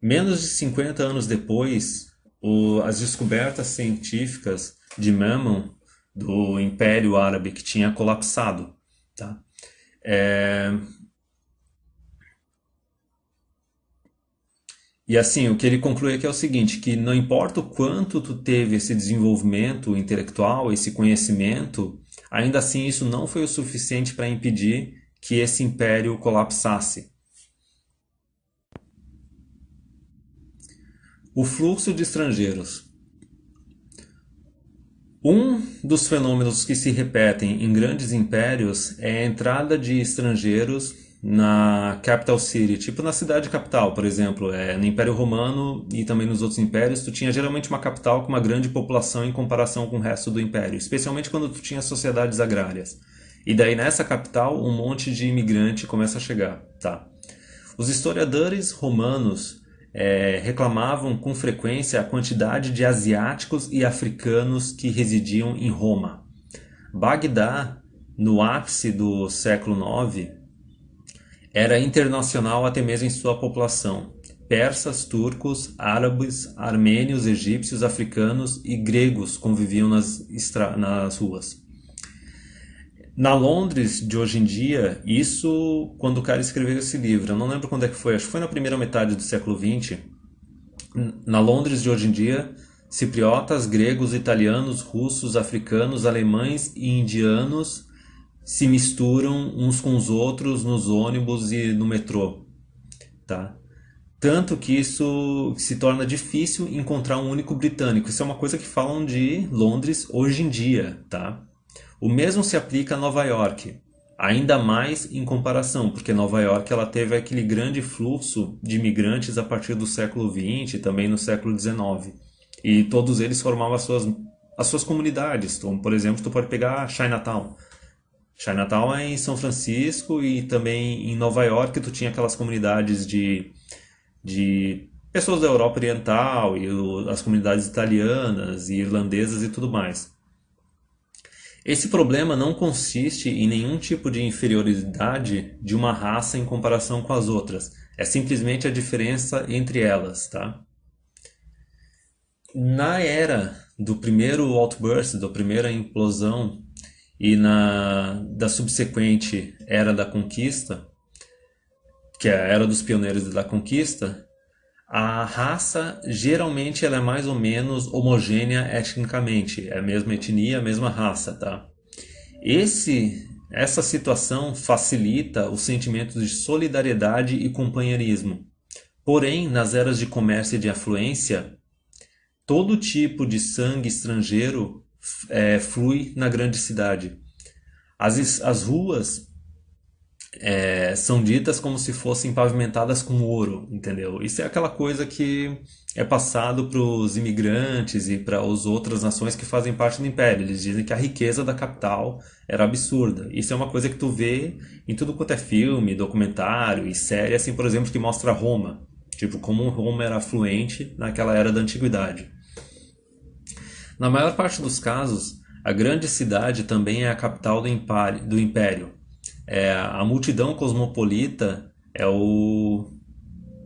Menos de 50 anos depois, as descobertas científicas de Memnon, do Império Árabe, que tinha colapsado, tá? E assim, o que ele conclui aqui é o seguinte, que não importa o quanto tu teve esse desenvolvimento intelectual, esse conhecimento, ainda assim isso não foi o suficiente para impedir que esse império colapsasse. O fluxo de estrangeiros. Um dos fenômenos que se repetem em grandes impérios é a entrada de estrangeiros na capital city, tipo na cidade capital, por exemplo, no Império Romano e também nos outros impérios, tu tinha geralmente uma capital com uma grande população em comparação com o resto do império, especialmente quando tu tinha sociedades agrárias. E daí nessa capital um monte de imigrante começa a chegar, tá? Os historiadores romanos reclamavam com frequência a quantidade de asiáticos e africanos que residiam em Roma. Bagdá, no ápice do século IX, era internacional até mesmo em sua população. Persas, turcos, árabes, armênios, egípcios, africanos e gregos conviviam nas ruas. Na Londres de hoje em dia, isso quando o cara escreveu esse livro, eu não lembro quando é que foi, acho que foi na primeira metade do século XX. Na Londres de hoje em dia, cipriotas, gregos, italianos, russos, africanos, alemães e indianos se misturam uns com os outros nos ônibus e no metrô, tá? Tanto que isso se torna difícil encontrar um único britânico. Isso é uma coisa que falam de Londres hoje em dia, tá? O mesmo se aplica a Nova York, ainda mais em comparação, porque Nova York ela teve aquele grande fluxo de imigrantes a partir do século XX e também no século XIX. E todos eles formavam as suas comunidades. Então, por exemplo, tu pode pegar Chinatown. Chinatown é em São Francisco e também em Nova York tu tinha aquelas comunidades de pessoas da Europa Oriental e as comunidades italianas e irlandesas e tudo mais. Esse problema não consiste em nenhum tipo de inferioridade de uma raça em comparação com as outras. É simplesmente a diferença entre elas, tá? Na era do primeiro outburst, da primeira implosão e da subsequente era da conquista, que é a era dos pioneiros da conquista, a raça geralmente ela é mais ou menos homogênea etnicamente, é a mesma etnia, a mesma raça, tá? Essa situação facilita o sentimento de solidariedade e companheirismo. Porém, nas eras de comércio e de afluência, todo tipo de sangue estrangeiro flui na grande cidade. As ruas são ditas como se fossem pavimentadas com ouro, entendeu? Isso é aquela coisa que é passado para os imigrantes e para as outras nações que fazem parte do império. Eles dizem que a riqueza da capital era absurda. Isso é uma coisa que tu vê em tudo quanto é filme, documentário e série, assim, por exemplo, que mostra Roma. Tipo, como Roma era afluente naquela era da antiguidade. Na maior parte dos casos, a grande cidade também é a capital do império. A multidão cosmopolita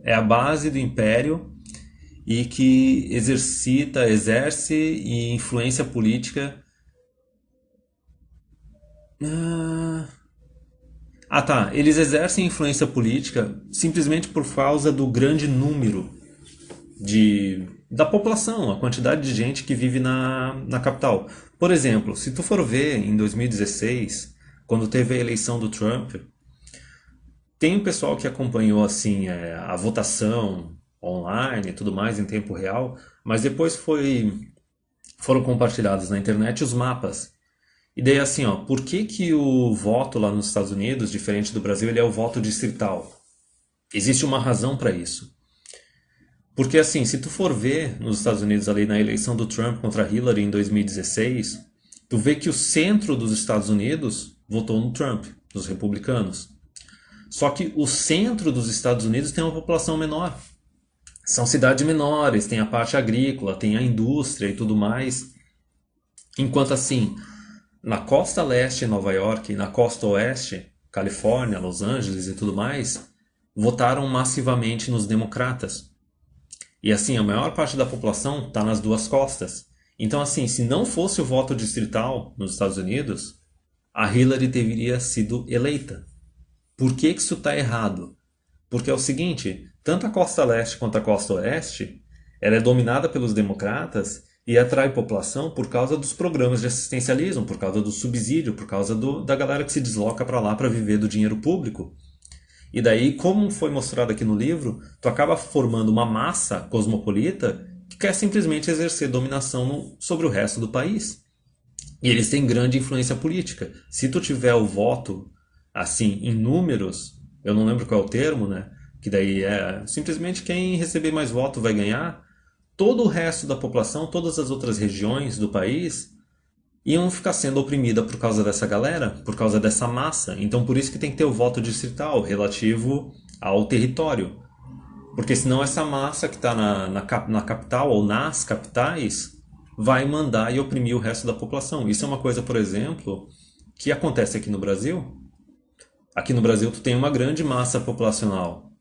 é a base do império e que exerce e influência política. Tá. Eles exercem influência política simplesmente por causa do grande número da população, a quantidade de gente que vive na capital. Por exemplo, se tu for ver em 2016, quando teve a eleição do Trump, tem um pessoal que acompanhou assim a votação online e tudo mais em tempo real, mas depois foram compartilhados na internet os mapas. E daí assim, ó, por que o voto lá nos Estados Unidos, diferente do Brasil, ele é o voto distrital? Existe uma razão para isso. Porque assim, se tu for ver nos Estados Unidos ali na eleição do Trump contra Hillary em 2016, tu vê que o centro dos Estados Unidos votou no Trump, nos republicanos. Só que o centro dos Estados Unidos tem uma população menor. São cidades menores, tem a parte agrícola, tem a indústria e tudo mais. Enquanto assim, na costa leste, Nova York, e na costa oeste, Califórnia, Los Angeles e tudo mais, votaram massivamente nos democratas. E assim, a maior parte da população está nas duas costas. Então assim, se não fosse o voto distrital nos Estados Unidos, a Hillary teria sido eleita. Por que isso está errado? Porque é o seguinte, tanto a costa leste quanto a costa oeste, ela é dominada pelos democratas e atrai população por causa dos programas de assistencialismo, por causa do subsídio, por causa da galera que se desloca para lá para viver do dinheiro público. E daí, como foi mostrado aqui no livro, tu acaba formando uma massa cosmopolita que quer simplesmente exercer dominação sobre o resto do país. E eles têm grande influência política. Se tu tiver o voto, assim, em números, eu não lembro qual é o termo, né? Que daí é simplesmente quem receber mais voto vai ganhar. Todo o resto da população, todas as outras regiões do país, iam ficar sendo oprimida por causa dessa galera, por causa dessa massa. Então por isso que tem que ter o voto distrital relativo ao território. Porque senão essa massa que está na capital ou nas capitais vai mandar e oprimir o resto da população. Isso é uma coisa, por exemplo, que acontece aqui no Brasil. Aqui no Brasil tu tem uma grande massa populacional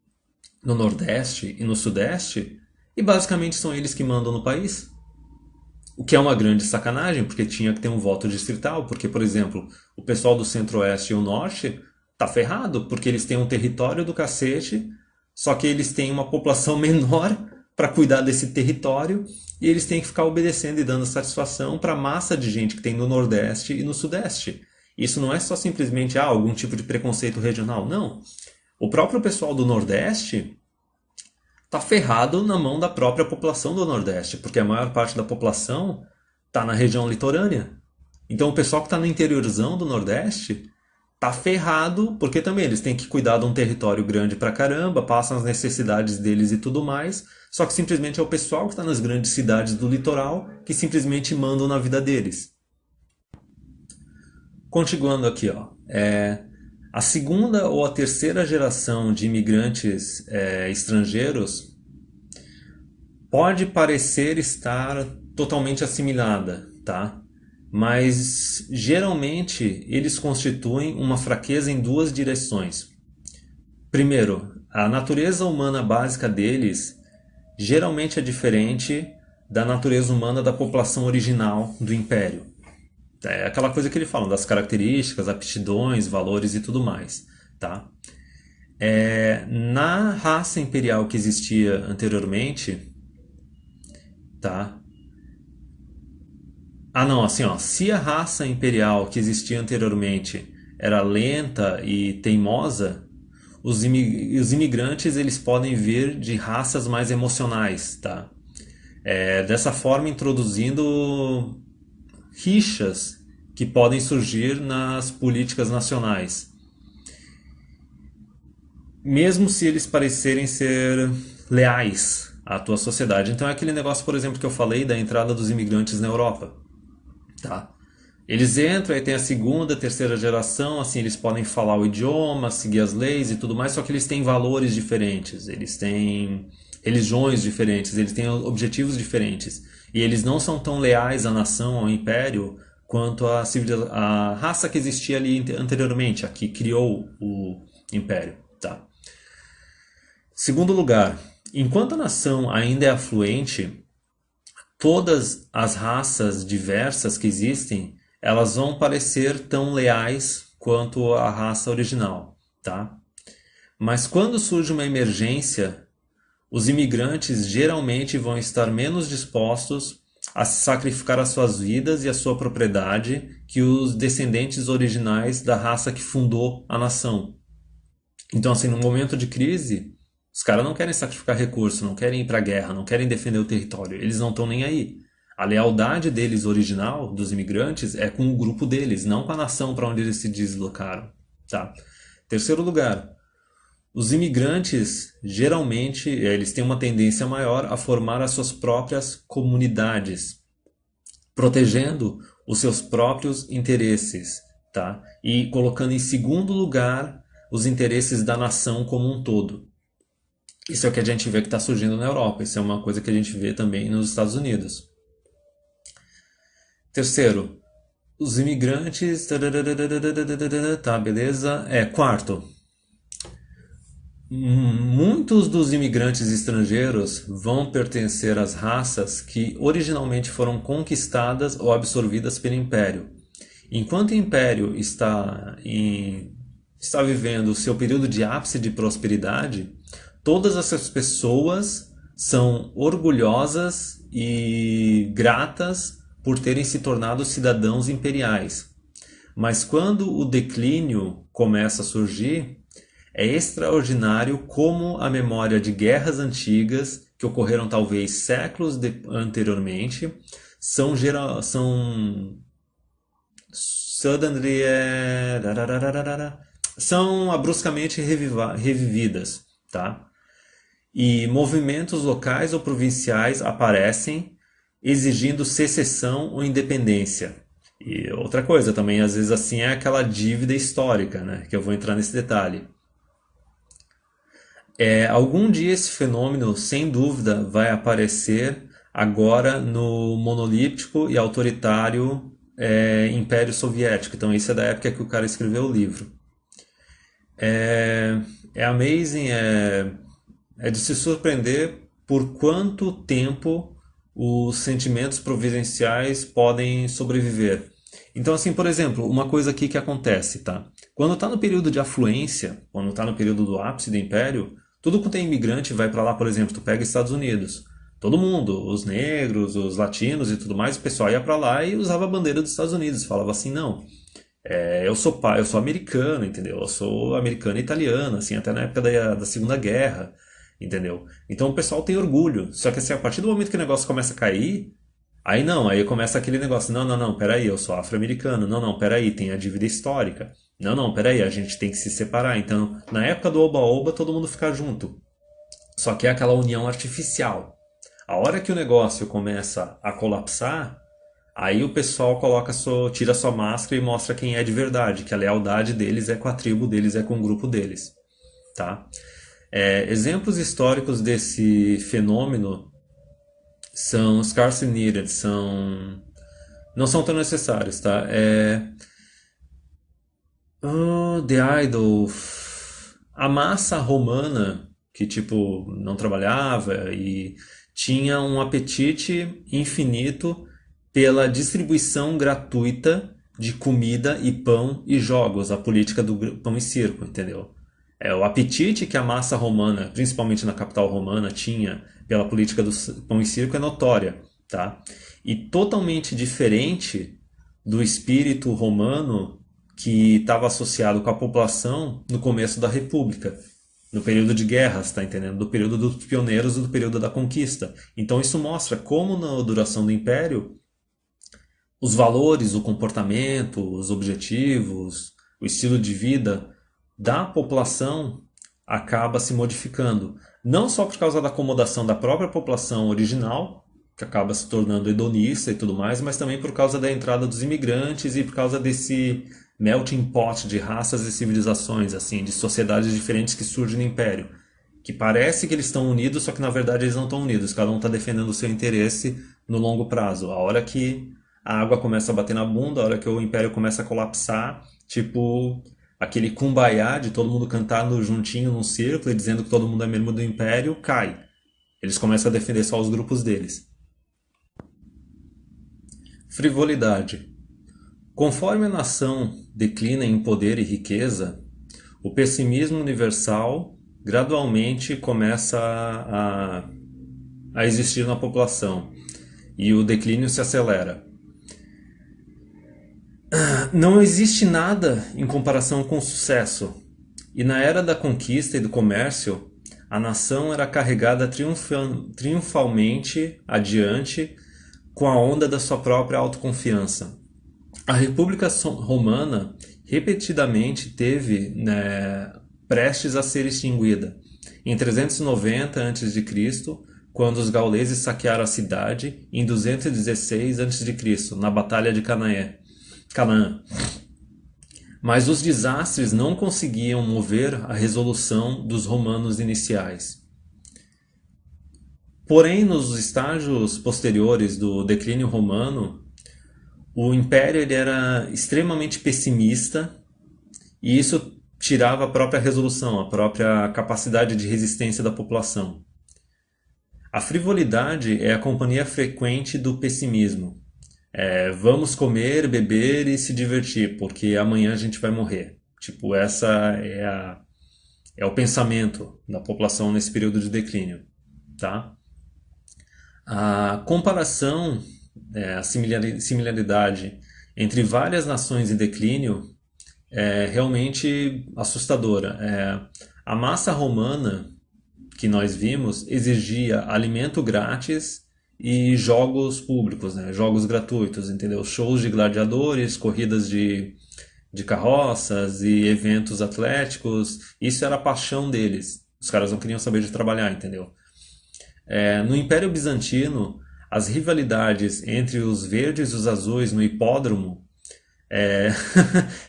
no Nordeste e no Sudeste e basicamente são eles que mandam no país. O que é uma grande sacanagem, porque tinha que ter um voto distrital, porque, por exemplo, o pessoal do Centro-Oeste e o Norte tá ferrado, porque eles têm um território do cacete, só que eles têm uma população menor para cuidar desse território e eles têm que ficar obedecendo e dando satisfação para a massa de gente que tem no Nordeste e no Sudeste. Isso não é só simplesmente algum tipo de preconceito regional, não. O próprio pessoal do Nordeste tá ferrado na mão da própria população do Nordeste, porque a maior parte da população tá na região litorânea. Então o pessoal que está no interiorzão do Nordeste tá ferrado, porque também eles têm que cuidar de um território grande pra caramba, passam as necessidades deles e tudo mais, só que simplesmente é o pessoal que está nas grandes cidades do litoral que simplesmente mandam na vida deles. Continuando aqui, ó, a segunda ou a terceira geração de imigrantes estrangeiros pode parecer estar totalmente assimilada, tá? Mas geralmente eles constituem uma fraqueza em duas direções. Primeiro, a natureza humana básica deles geralmente é diferente da natureza humana da população original do Império. É aquela coisa que eles falam das características, aptidões, valores e tudo mais, tá? Na raça imperial que existia anteriormente, tá? Ah, não, assim, ó, se a raça imperial que existia anteriormente era lenta e teimosa, os imigrantes eles podem vir de raças mais emocionais, tá? Dessa forma, introduzindo rixas que podem surgir nas políticas nacionais, mesmo se eles parecerem ser leais à tua sociedade. Então é aquele negócio, por exemplo, que eu falei da entrada dos imigrantes na Europa, tá? Eles entram, aí tem a segunda, terceira geração, assim, eles podem falar o idioma, seguir as leis e tudo mais, só que eles têm valores diferentes, eles têm religiões diferentes, eles têm objetivos diferentes. E eles não são tão leais à nação, ao império, quanto a raça que existia ali anteriormente, a que criou o império, tá? Segundo lugar, enquanto a nação ainda é afluente, todas as raças diversas que existem, elas vão parecer tão leais quanto a raça original, tá? Mas quando surge uma emergência, os imigrantes geralmente vão estar menos dispostos a sacrificar as suas vidas e a sua propriedade que os descendentes originais da raça que fundou a nação. Então, assim, no momento de crise, os caras não querem sacrificar recursos, não querem ir para a guerra, não querem defender o território, eles não estão nem aí. A lealdade deles original, dos imigrantes, é com o grupo deles, não com a nação para onde eles se deslocaram, tá? Terceiro lugar, os imigrantes, geralmente, eles têm uma tendência maior a formar as suas próprias comunidades, protegendo os seus próprios interesses, tá? E colocando em segundo lugar os interesses da nação como um todo. Isso é o que a gente vê que está surgindo na Europa, isso é uma coisa que a gente vê também nos Estados Unidos. Terceiro, os imigrantes... Tá, beleza. Quarto, muitos dos imigrantes estrangeiros vão pertencer às raças que originalmente foram conquistadas ou absorvidas pelo Império. Enquanto o Império está vivendo o seu período de ápice de prosperidade, todas essas pessoas são orgulhosas e gratas por terem se tornado cidadãos imperiais. Mas quando o declínio começa a surgir, É extraordinário como a memória de guerras antigas, que ocorreram talvez anteriormente, são suddenly são bruscamente revividas, tá? E movimentos locais ou provinciais aparecem exigindo secessão ou independência. E outra coisa também, às vezes assim, é aquela dívida histórica, né? Que eu vou entrar nesse detalhe. Algum dia esse fenômeno, sem dúvida, vai aparecer agora no monolítico e autoritário Império Soviético. Então, isso é da época que o cara escreveu o livro. É amazing, é de se surpreender por quanto tempo os sentimentos providenciais podem sobreviver. Então, assim, por exemplo, uma coisa aqui que acontece, tá? Quando está no período de afluência, quando está no período do ápice do império, tudo quanto é imigrante vai para lá, por exemplo, tu pega Estados Unidos. Todo mundo, os negros, os latinos e tudo mais, o pessoal ia para lá e usava a bandeira dos Estados Unidos. Falava assim, não, eu sou americano, entendeu? Eu sou americano e italiano, assim, até na época da Segunda Guerra, entendeu? Então o pessoal tem orgulho. Só que assim, a partir do momento que o negócio começa a cair, aí não, aí começa aquele negócio, não, não, não, peraí, eu sou afro-americano, não, não, peraí, tem a dívida histórica. Não, não, peraí, a gente tem que se separar. Então, na época do Oba-Oba, todo mundo fica junto. Só que é aquela união artificial. A hora que o negócio começa a colapsar, aí o pessoal tira sua máscara e mostra quem é de verdade, que a lealdade deles é com a tribo deles, é com o grupo deles, tá? Exemplos históricos desse fenômeno são scarcely needed, não são tão necessários, tá? The Idol, a massa romana que tipo não trabalhava e tinha um apetite infinito pela distribuição gratuita de comida e pão e jogos, a política do pão e circo, entendeu? O apetite que a massa romana, principalmente na capital romana, tinha pela política do pão e circo é notória, tá? E totalmente diferente do espírito romano que estava associado com a população no começo da República, no período de guerras, tá entendendo? Do período dos pioneiros e do período da conquista. Então isso mostra como na duração do Império os valores, o comportamento, os objetivos, o estilo de vida da população acaba se modificando. Não só por causa da acomodação da própria população original, que acaba se tornando hedonista e tudo mais, mas também por causa da entrada dos imigrantes e por causa desse melting pot de raças e civilizações, assim, de sociedades diferentes que surgem no Império. Que parece que eles estão unidos, só que na verdade eles não estão unidos. Cada um está defendendo o seu interesse no longo prazo. A hora que a água começa a bater na bunda, a hora que o Império começa a colapsar, tipo aquele kumbaya de todo mundo cantando juntinho num círculo e dizendo que todo mundo é membro do Império, cai. Eles começam a defender só os grupos deles. Frivolidade. Conforme a nação declina em poder e riqueza, o pessimismo universal gradualmente começa a existir na população e o declínio se acelera. Não existe nada em comparação com o sucesso, e na era da conquista e do comércio, a nação era carregada triunfalmente adiante com a onda da sua própria autoconfiança. A República Romana repetidamente teve, né, prestes a ser extinguida. Em 390 a.C., quando os gauleses saquearam a cidade, em 216 a.C., na Batalha de Canaã. Mas os desastres não conseguiam mover a resolução dos romanos iniciais. Porém, nos estágios posteriores do declínio romano, o império ele era extremamente pessimista e isso tirava a própria resolução, a própria capacidade de resistência da população. A frivolidade é a companhia frequente do pessimismo. Vamos comer, beber e se divertir, porque amanhã a gente vai morrer. Tipo, essa é o pensamento da população nesse período de declínio, tá? A comparação, a similaridade entre várias nações em declínio é realmente assustadora. A massa romana que nós vimos exigia alimento grátis e jogos públicos, né? Jogos gratuitos, entendeu? Shows de gladiadores, corridas de carroças e eventos atléticos. Isso era a paixão deles. Os caras não queriam saber de trabalhar, entendeu? No Império Bizantino, as rivalidades entre os verdes e os azuis no hipódromo é,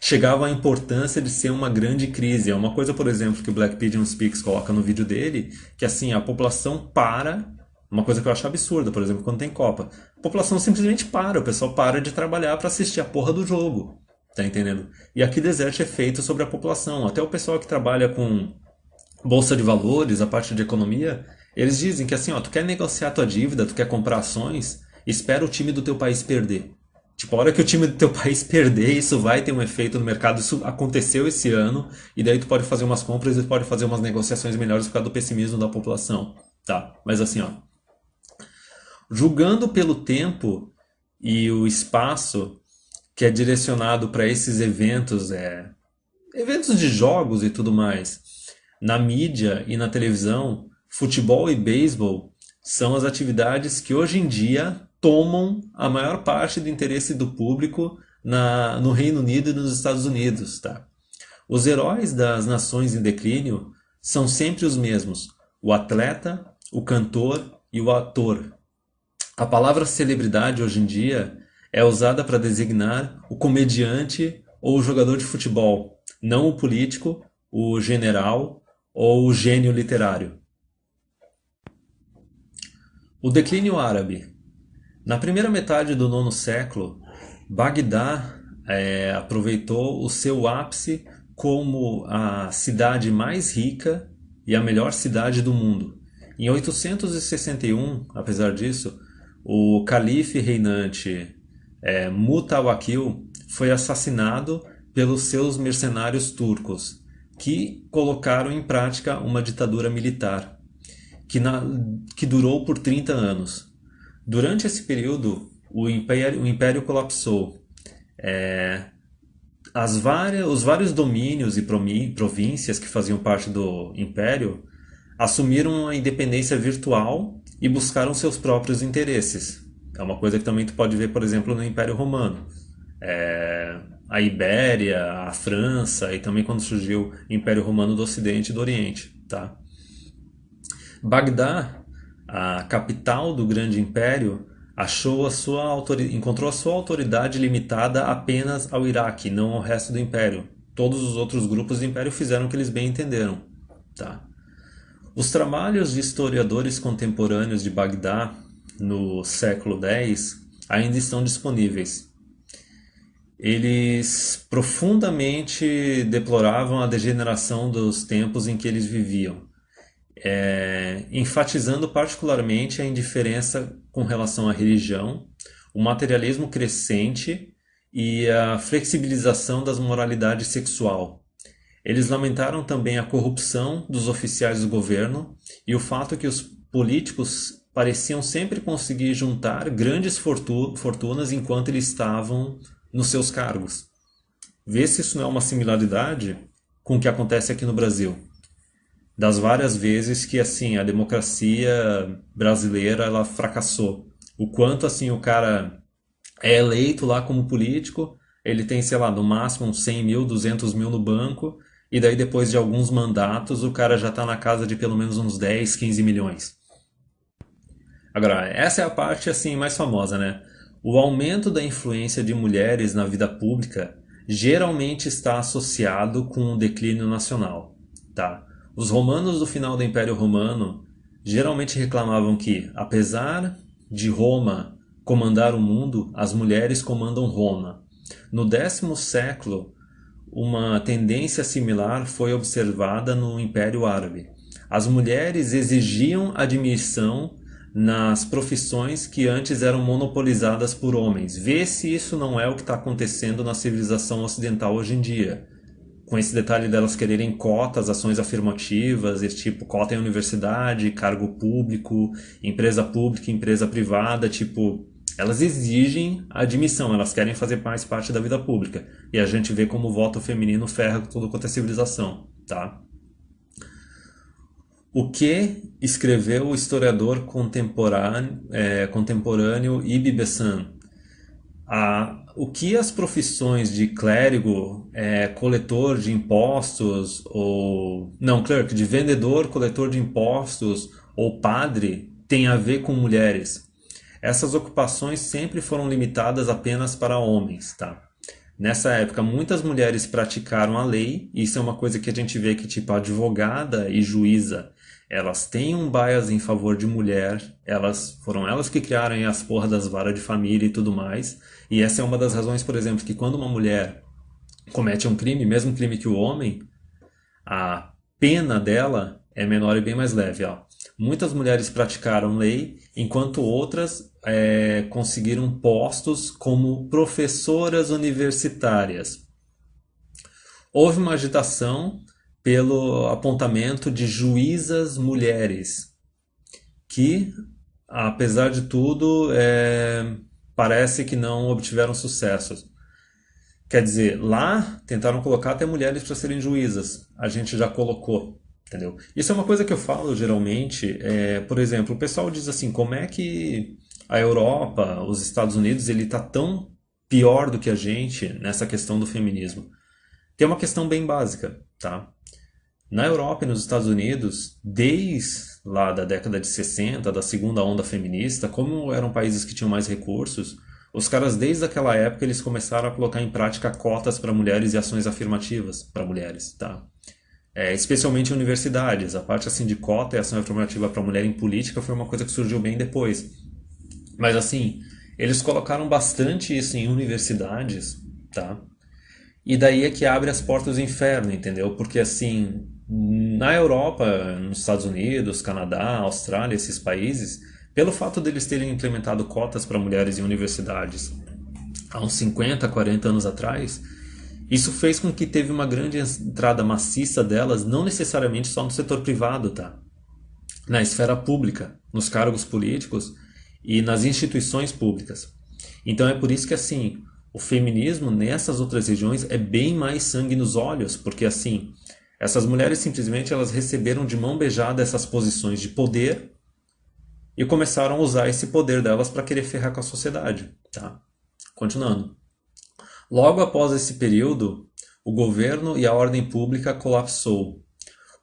chegava à importância de ser uma grande crise. É uma coisa, por exemplo, que o Black Pigeon Speaks coloca no vídeo dele, que assim, a população para, uma coisa que eu acho absurda, por exemplo, quando tem Copa. A população simplesmente para, o pessoal para de trabalhar para assistir a porra do jogo. Tá entendendo? E aqui Desert é feito sobre a população. Até o pessoal que trabalha com bolsa de valores, a parte de economia, eles dizem que assim, ó, tu quer negociar tua dívida, tu quer comprar ações, espera o time do teu país perder. Tipo, a hora que o time do teu país perder, isso vai ter um efeito no mercado. Isso aconteceu esse ano, e daí tu pode fazer umas compras e pode fazer umas negociações melhores por causa do pessimismo da população. Tá, mas assim, ó, julgando pelo tempo e o espaço que é direcionado para esses eventos, eventos de jogos e tudo mais, na mídia e na televisão, futebol e beisebol são as atividades que hoje em dia tomam a maior parte do interesse do público no Reino Unido e nos Estados Unidos, tá? Os heróis das nações em declínio são sempre os mesmos: o atleta, o cantor e o ator. A palavra celebridade hoje em dia é usada para designar o comediante ou o jogador de futebol, não o político, o general ou o gênio literário. O declínio árabe. Na primeira metade do nono século, Bagdá aproveitou o seu ápice como a cidade mais rica e a melhor cidade do mundo. Em 861, apesar disso, o calife reinante Mutawakil foi assassinado pelos seus mercenários turcos, que colocaram em prática uma ditadura militar, que durou por 30 anos. Durante esse período, o império colapsou. Os vários domínios e províncias que faziam parte do império assumiram a independência virtual e buscaram seus próprios interesses. É uma coisa que também tu pode ver, por exemplo, no Império Romano. A Ibéria, a França e também quando surgiu o Império Romano do Ocidente e do Oriente. Tá? Bagdá, a capital do grande império, encontrou a sua autoridade limitada apenas ao Iraque, não ao resto do império. Todos os outros grupos do império fizeram o que eles bem entenderam. Tá? Os trabalhos de historiadores contemporâneos de Bagdá no século X ainda estão disponíveis. Eles profundamente deploravam a degeneração dos tempos em que eles viviam, enfatizando particularmente a indiferença com relação à religião, o materialismo crescente e a flexibilização das moralidades sexual. Eles lamentaram também a corrupção dos oficiais do governo e o fato que os políticos pareciam sempre conseguir juntar grandes fortunas enquanto eles estavam nos seus cargos. Vê se isso não é uma similaridade com o que acontece aqui no Brasil. Das várias vezes que assim a democracia brasileira ela fracassou. O quanto assim o cara é eleito lá como político, ele tem, sei lá, no máximo uns 100 mil, 200 mil no banco, e daí depois de alguns mandatos o cara já está na casa de pelo menos uns 10, 15 milhões. Agora, essa é a parte assim mais famosa, né? O aumento da influência de mulheres na vida pública geralmente está associado com o declínio nacional, tá? Os romanos do final do Império Romano geralmente reclamavam que, apesar de Roma comandar o mundo, as mulheres comandam Roma. No 10º século, uma tendência similar foi observada no Império Árabe. As mulheres exigiam admissão nas profissões que antes eram monopolizadas por homens. Vê se isso não é o que está acontecendo na civilização ocidental hoje em dia. Com esse detalhe delas quererem cotas, ações afirmativas, esse tipo cota em universidade, cargo público, empresa privada, tipo, Elas exigem a admissão, elas querem fazer mais parte da vida pública. E a gente vê como o voto feminino ferra tudo quanto é civilização, tá? O que escreveu o historiador contemporâneo Ibn Bessan? O que as profissões de clérigo, coletor de impostos, ou. Não, clerk, de vendedor, coletor de impostos ou padre tem a ver com mulheres? Essas ocupações sempre foram limitadas apenas para homens, tá? Nessa época, muitas mulheres praticaram a lei, e isso é uma coisa que a gente vê que, tipo, a advogada e juíza, elas têm um bias em favor de mulher, foram elas que criaram as porra das varas de família e tudo mais, e essa é uma das razões, por exemplo, que quando uma mulher comete um crime, mesmo crime que o homem, a pena dela é menor e bem mais leve. Ó. Muitas mulheres praticaram lei, enquanto outras conseguiram postos como professoras universitárias. Houve uma agitação pelo apontamento de juízas mulheres, que, apesar de tudo, parece que não obtiveram sucesso. Quer dizer, lá tentaram colocar até mulheres para serem juízas. A gente já colocou, entendeu? Isso é uma coisa que eu falo geralmente. Por exemplo, o pessoal diz assim, como é que a Europa, os Estados Unidos, ele tá tão pior do que a gente nessa questão do feminismo? Tem uma questão bem básica, tá? Na Europa e nos Estados Unidos, desde lá da década de 60, da segunda onda feminista, como eram países que tinham mais recursos, os caras desde aquela época eles começaram a colocar em prática cotas para mulheres e ações afirmativas para mulheres, tá? Especialmente em universidades. A parte assim de cota e ação afirmativa para mulher em política foi uma coisa que surgiu bem depois. Mas assim, eles colocaram bastante isso em universidades, tá? E daí é que abre as portas do inferno, entendeu? Porque assim, na Europa, nos Estados Unidos, Canadá, Austrália, esses países, pelo fato deles terem implementado cotas para mulheres em universidades há uns 50, 40 anos atrás, isso fez com que teve uma grande entrada maciça delas, não necessariamente só no setor privado, tá? Na esfera pública, nos cargos políticos e nas instituições públicas. Então é por isso que assim, o feminismo nessas outras regiões é bem mais sangue nos olhos, porque assim, essas mulheres simplesmente elas receberam de mão beijada essas posições de poder e começaram a usar esse poder delas para querer ferrar com a sociedade, tá? Continuando. Logo após esse período, o governo e a ordem pública colapsou.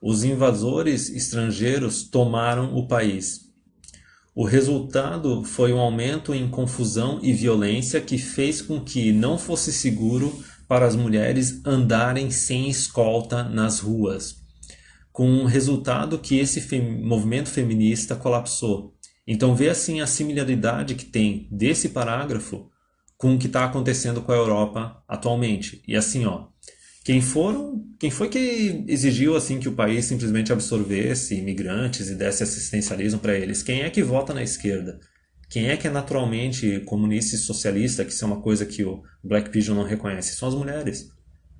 Os invasores estrangeiros tomaram o país. O resultado foi um aumento em confusão e violência que fez com que não fosse seguro para as mulheres andarem sem escolta nas ruas, com o resultado que esse movimento feminista colapsou. Então vê assim a similaridade que tem desse parágrafo com o que está acontecendo com a Europa atualmente. E assim, ó, quem foi que exigiu assim que o país simplesmente absorvesse imigrantes e desse assistencialismo para eles? Quem é que vota na esquerda? Quem é que é naturalmente comunista e socialista, que isso é uma coisa que o Black Pigeon não reconhece? São as mulheres.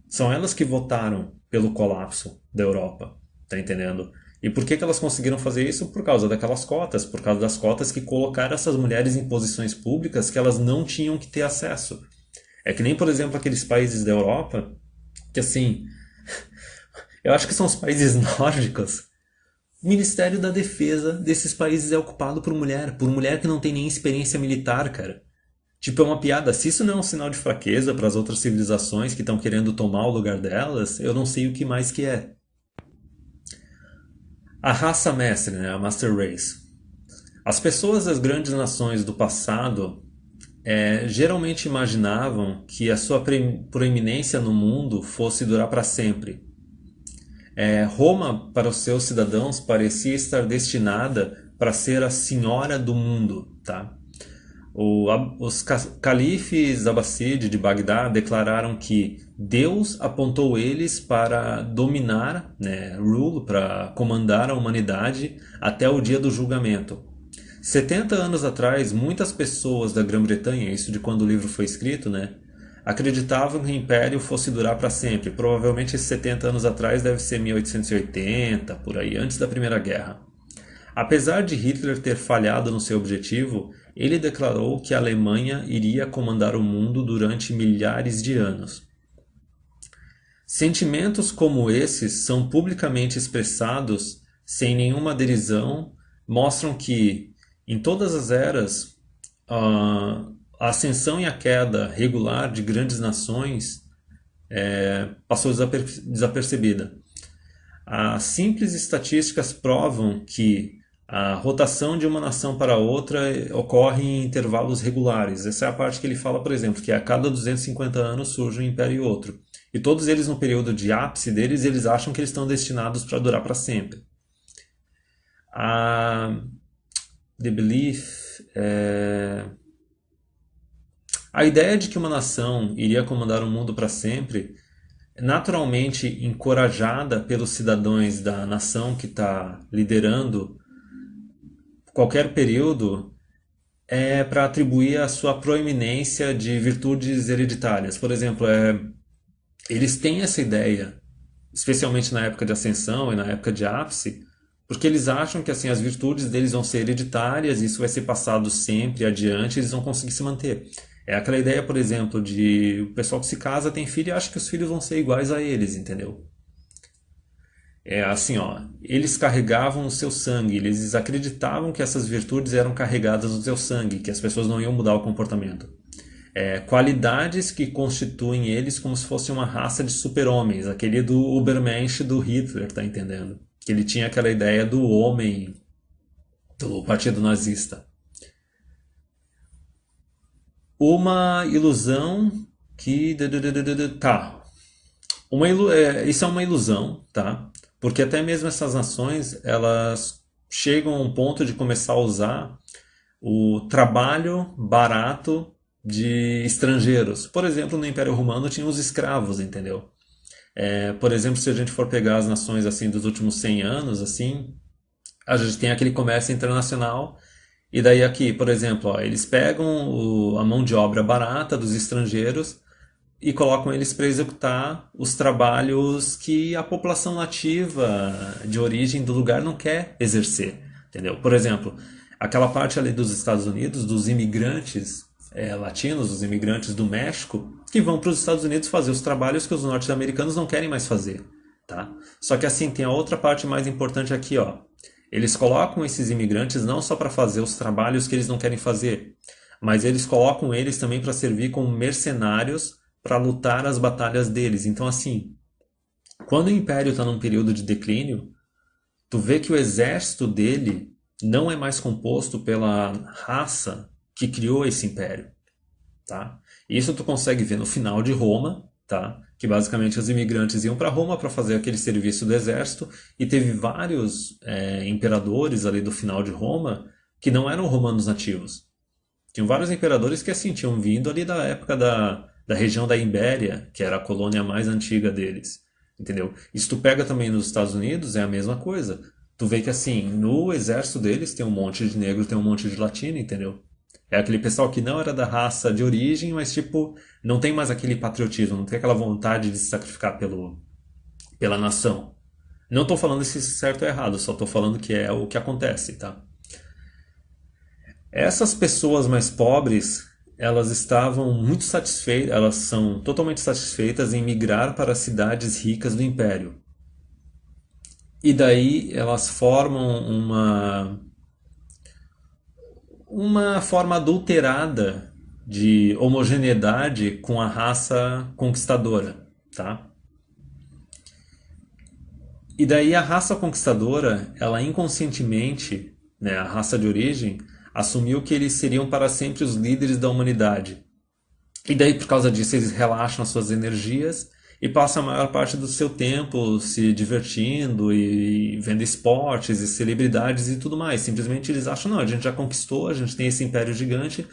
São elas que votaram pelo colapso da Europa, tá entendendo? E por que elas conseguiram fazer isso? Por causa daquelas cotas, por causa das cotas que colocaram essas mulheres em posições públicas que elas não tinham que ter acesso. É que nem, por exemplo, aqueles países da Europa que assim, eu acho que são os países nórdicos. O Ministério da Defesa desses países é ocupado por mulher que não tem nem experiência militar, cara. Tipo, é uma piada. Se isso não é um sinal de fraqueza para as outras civilizações que estão querendo tomar o lugar delas, eu não sei o que mais que é. A raça mestre, né? A Master Race. As pessoas das grandes nações do passado geralmente imaginavam que a sua proeminência no mundo fosse durar para sempre. Roma, para os seus cidadãos, parecia estar destinada para ser a senhora do mundo. Tá? Os califes Abbasside de Bagdá declararam que Deus apontou eles para dominar, né, rule, para comandar a humanidade até o dia do julgamento. 70 anos atrás, muitas pessoas da Grã-Bretanha, isso de quando o livro foi escrito, né, acreditavam que o Império fosse durar para sempre. Provavelmente esses 70 anos atrás deve ser 1880, por aí, antes da Primeira Guerra. Apesar de Hitler ter falhado no seu objetivo, ele declarou que a Alemanha iria comandar o mundo durante milhares de anos. Sentimentos como esses são publicamente expressados sem nenhuma derisão, mostram que, em todas as eras, a ascensão e a queda regular de grandes nações passou desapercebida. As simples estatísticas provam que a rotação de uma nação para outra ocorre em intervalos regulares. Essa é a parte que ele fala, por exemplo, que a cada 250 anos surge um império e outro. E todos eles, no período de ápice deles, eles acham que eles estão destinados para durar para sempre. The Belief a ideia de que uma nação iria comandar o mundo para sempre, naturalmente encorajada pelos cidadãos da nação que está liderando qualquer período, é para atribuir a sua proeminência de virtudes hereditárias. Por exemplo, eles têm essa ideia, especialmente na época de ascensão e na época de ápice, porque eles acham que assim as virtudes deles vão ser hereditárias, isso vai ser passado sempre adiante, eles vão conseguir se manter. É aquela ideia, por exemplo, de o pessoal que se casa, tem filho e acha que os filhos vão ser iguais a eles, entendeu? É assim, ó, eles carregavam o seu sangue, eles acreditavam que essas virtudes eram carregadas no seu sangue, que as pessoas não iam mudar o comportamento. Qualidades que constituem eles como se fosse uma raça de super-homens, aquele do Ubermensch do Hitler, tá entendendo? Que ele tinha aquela ideia do homem do partido nazista. Uma ilusão que... Tá. Isso é uma ilusão, tá? Porque até mesmo essas nações, elas chegam a um ponto de começar a usar o trabalho barato de estrangeiros. Por exemplo, no Império Romano tinha os escravos, entendeu? Por exemplo, se a gente for pegar as nações assim dos últimos 100 anos, assim, a gente tem aquele comércio internacional e daí aqui, por exemplo, ó, eles pegam a mão de obra barata dos estrangeiros e colocam eles para executar os trabalhos que a população nativa de origem do lugar não quer exercer, entendeu? Por exemplo, aquela parte ali dos Estados Unidos, dos imigrantes latinos, os imigrantes do México, que vão para os Estados Unidos fazer os trabalhos que os norte-americanos não querem mais fazer, tá? Só que assim, tem a outra parte mais importante aqui, ó. Eles colocam esses imigrantes não só para fazer os trabalhos que eles não querem fazer, mas eles colocam eles também para servir como mercenários para lutar as batalhas deles. Então, assim, quando o Império está num período de declínio, tu vê que o exército dele não é mais composto pela raça que criou esse império, tá? Isso tu consegue ver no final de Roma, tá? Que basicamente os imigrantes iam para Roma para fazer aquele serviço do exército e teve vários imperadores ali do final de Roma que não eram romanos nativos. Tinham vários imperadores que assim tinham vindo ali da época da região da Ibéria, que era a colônia mais antiga deles, entendeu? E se tu pega também nos Estados Unidos, é a mesma coisa. Tu vê que assim, no exército deles tem um monte de negro, tem um monte de latino, entendeu? É aquele pessoal que não era da raça de origem, mas tipo, não tem mais aquele patriotismo, não tem aquela vontade de se sacrificar pela nação. Não estou falando se isso é certo ou errado, só estou falando que é o que acontece, tá? Essas pessoas mais pobres, elas estavam muito satisfeitas, elas são totalmente satisfeitas em migrar para as cidades ricas do império. E daí elas formam uma forma adulterada de homogeneidade com a raça conquistadora, tá? E daí a raça conquistadora, ela inconscientemente, né, a raça de origem, assumiu que eles seriam para sempre os líderes da humanidade. E daí, por causa disso, eles relaxam as suas energias e passam a maior parte do seu tempo se divertindo e vendo esportes e celebridades e tudo mais. Simplesmente eles acham, não, a gente já conquistou, a gente tem esse império gigante,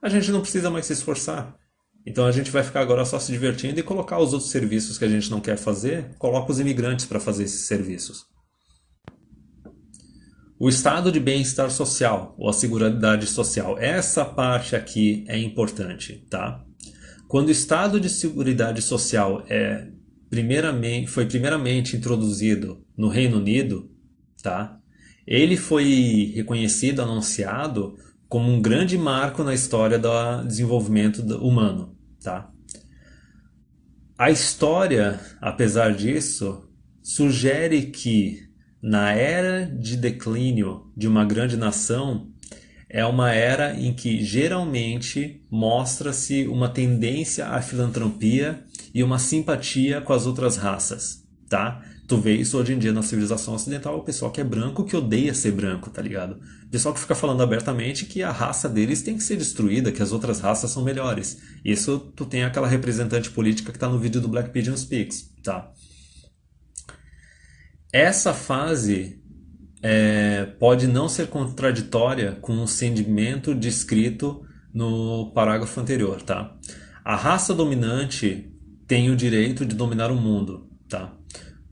a gente não precisa mais se esforçar. Então a gente vai ficar agora só se divertindo e colocar os outros serviços que a gente não quer fazer, coloca os imigrantes para fazer esses serviços. O estado de bem-estar social, ou a seguridade social, essa parte aqui é importante, tá? Quando o estado de seguridade social foi primeiramente introduzido no Reino Unido, tá? Ele foi reconhecido, anunciado como um grande marco na história do desenvolvimento humano, tá? A história, apesar disso, sugere que na era de declínio de uma grande nação é uma era em que geralmente mostra-se uma tendência à filantropia e uma simpatia com as outras raças, tá? Tu vê isso hoje em dia na civilização ocidental, o pessoal que é branco que odeia ser branco, tá ligado? O pessoal que fica falando abertamente que a raça deles tem que ser destruída, que as outras raças são melhores. Isso tu tem aquela representante política que tá no vídeo do Black Pigeon Speaks, tá? Essa fase pode não ser contraditória com o sentimento descrito no parágrafo anterior, tá? A raça dominante tem o direito de dominar o mundo, tá?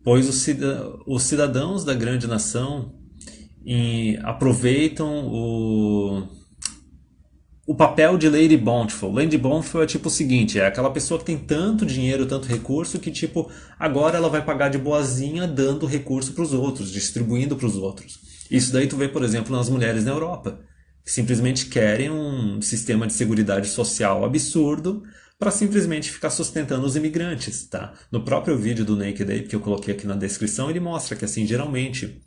Pois os cidadãos da grande nação aproveitam o papel de Lady Bountiful. Lady Bountiful é tipo o seguinte, é aquela pessoa que tem tanto dinheiro, tanto recurso, que tipo, agora ela vai pagar de boazinha dando recurso para os outros, distribuindo para os outros. Isso daí tu vê, por exemplo, nas mulheres na Europa, que simplesmente querem um sistema de seguridade social absurdo para simplesmente ficar sustentando os imigrantes, tá? No próprio vídeo do Naked Ape que eu coloquei aqui na descrição, ele mostra que assim, geralmente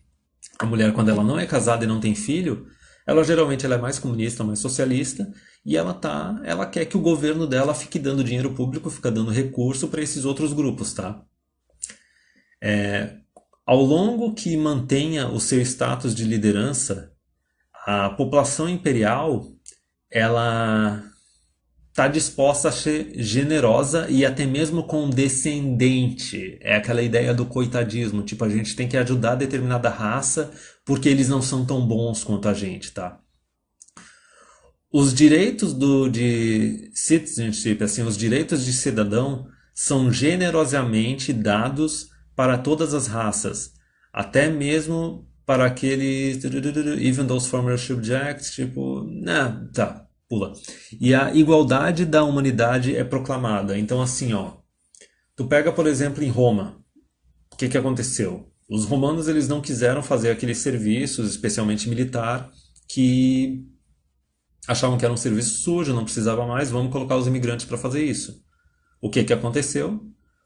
a mulher, quando ela não é casada e não tem filho, ela geralmente ela é mais comunista, mais socialista, e ela quer que o governo dela fique dando dinheiro público, fica dando recurso para esses outros grupos, tá? Ao longo que mantenha o seu status de liderança, a população imperial ela está disposta a ser generosa e até mesmo condescendente. É aquela ideia do coitadismo, tipo, a gente tem que ajudar determinada raça porque eles não são tão bons quanto a gente, tá? Os direitos de citizenship, assim, os direitos de cidadão são generosamente dados para todas as raças, até mesmo para aqueles even those former subjects, tipo, né, tá, pula. E a igualdade da humanidade é proclamada. Então, assim, ó, tu pega, por exemplo, em Roma, o que que aconteceu? Os romanos eles não quiseram fazer aqueles serviços, especialmente militar, que achavam que era um serviço sujo, não precisava mais, vamos colocar os imigrantes para fazer isso. O que que aconteceu?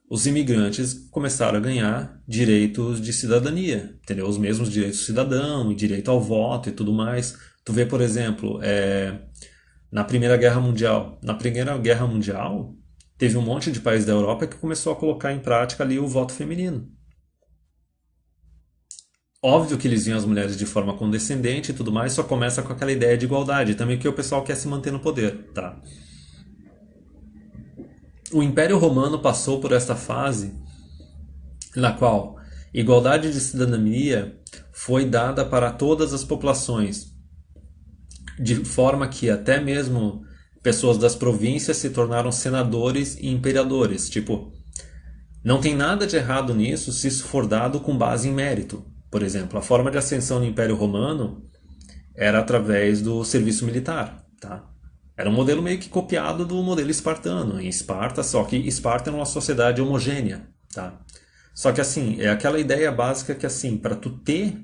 Os imigrantes começaram a ganhar direitos de cidadania, entendeu? Os mesmos direitos do cidadão, e direito ao voto e tudo mais. Tu vê, por exemplo, na Primeira Guerra Mundial. Na Primeira Guerra Mundial, teve um monte de países da Europa que começou a colocar em prática ali o voto feminino. Óbvio que eles viam as mulheres de forma condescendente e tudo mais, só começa com aquela ideia de igualdade, também que o pessoal quer se manter no poder, tá? O Império Romano passou por esta fase na qual igualdade de cidadania foi dada para todas as populações, de forma que até mesmo pessoas das províncias se tornaram senadores e imperadores. Tipo, não tem nada de errado nisso se isso for dado com base em mérito. Por exemplo, a forma de ascensão no Império Romano era através do serviço militar, tá? Era um modelo meio que copiado do modelo espartano, em Esparta, só que Esparta era uma sociedade homogênea, tá? Só que assim, é aquela ideia básica que assim, para tu ter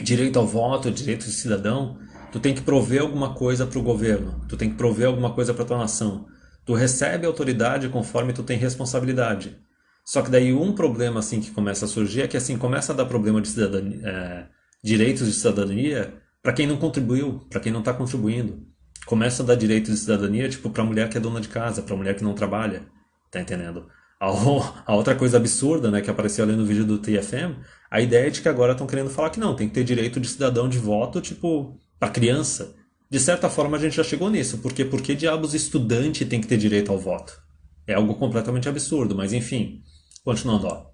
direito ao voto, direito de cidadão, tu tem que prover alguma coisa para o governo, tu tem que prover alguma coisa para tua nação. Tu recebe autoridade conforme tu tem responsabilidade. Só que daí um problema assim que começa a surgir é que assim começa a dar problema de cidadania, direitos de cidadania para quem não contribuiu, para quem não está contribuindo. Começa a dar direitos de cidadania tipo para mulher que é dona de casa, para mulher que não trabalha, tá entendendo? A outra coisa absurda, né, que apareceu ali no vídeo do TFM, a ideia é de que agora estão querendo falar que não, tem que ter direito de cidadão de voto, tipo, para criança. De certa forma a gente já chegou nisso, porque por que diabos estudante tem que ter direito ao voto? É algo completamente absurdo, mas enfim, continuando, ó.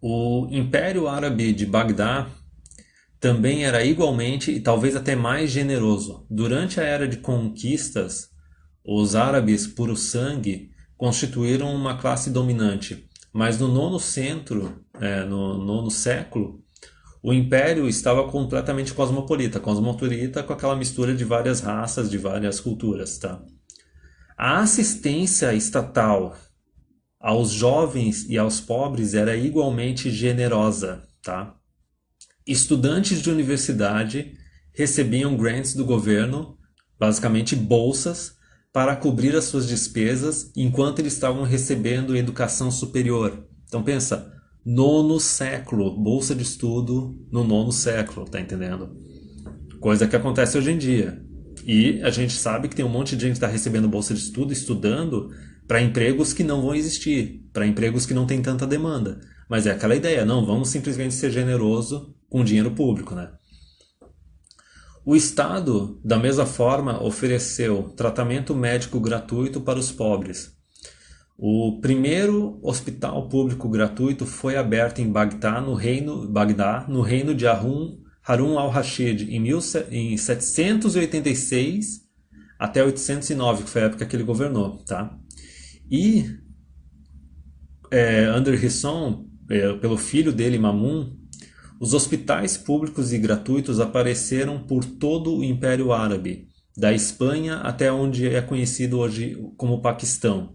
O Império Árabe de Bagdá também era igualmente e talvez até mais generoso. Durante a era de conquistas, os árabes puro sangue constituíram uma classe dominante, mas no no nono século, o império estava completamente cosmopolita com aquela mistura de várias raças, de várias culturas, tá? A assistência estatal aos jovens e aos pobres era igualmente generosa, tá? Estudantes de universidade recebiam grants do governo, basicamente bolsas, para cobrir as suas despesas enquanto eles estavam recebendo educação superior. Então pensa, nono século, bolsa de estudo no nono século, tá entendendo? Coisa que acontece hoje em dia. E a gente sabe que tem um monte de gente que está recebendo bolsa de estudo, estudando para empregos que não vão existir, para empregos que não tem tanta demanda. Mas é aquela ideia, não, vamos simplesmente ser generoso com o dinheiro público, né? O Estado, da mesma forma, ofereceu tratamento médico gratuito para os pobres. O primeiro hospital público gratuito foi aberto em Bagdá, no reino de Harun al-Rashid, em 786 até 809, que foi a época que ele governou. Tá? E Under his son, pelo filho dele, Mamun, os hospitais públicos e gratuitos apareceram por todo o Império Árabe, da Espanha até onde é conhecido hoje como Paquistão.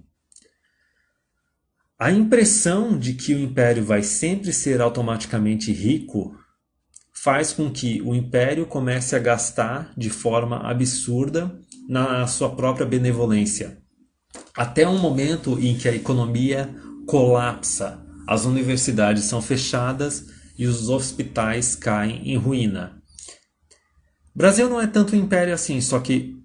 A impressão de que o Império vai sempre ser automaticamente rico faz com que o Império comece a gastar de forma absurda na sua própria benevolência. Até um momento em que a economia colapsa, as universidades são fechadas e os hospitais caem em ruína. O Brasil não é tanto um império assim, só que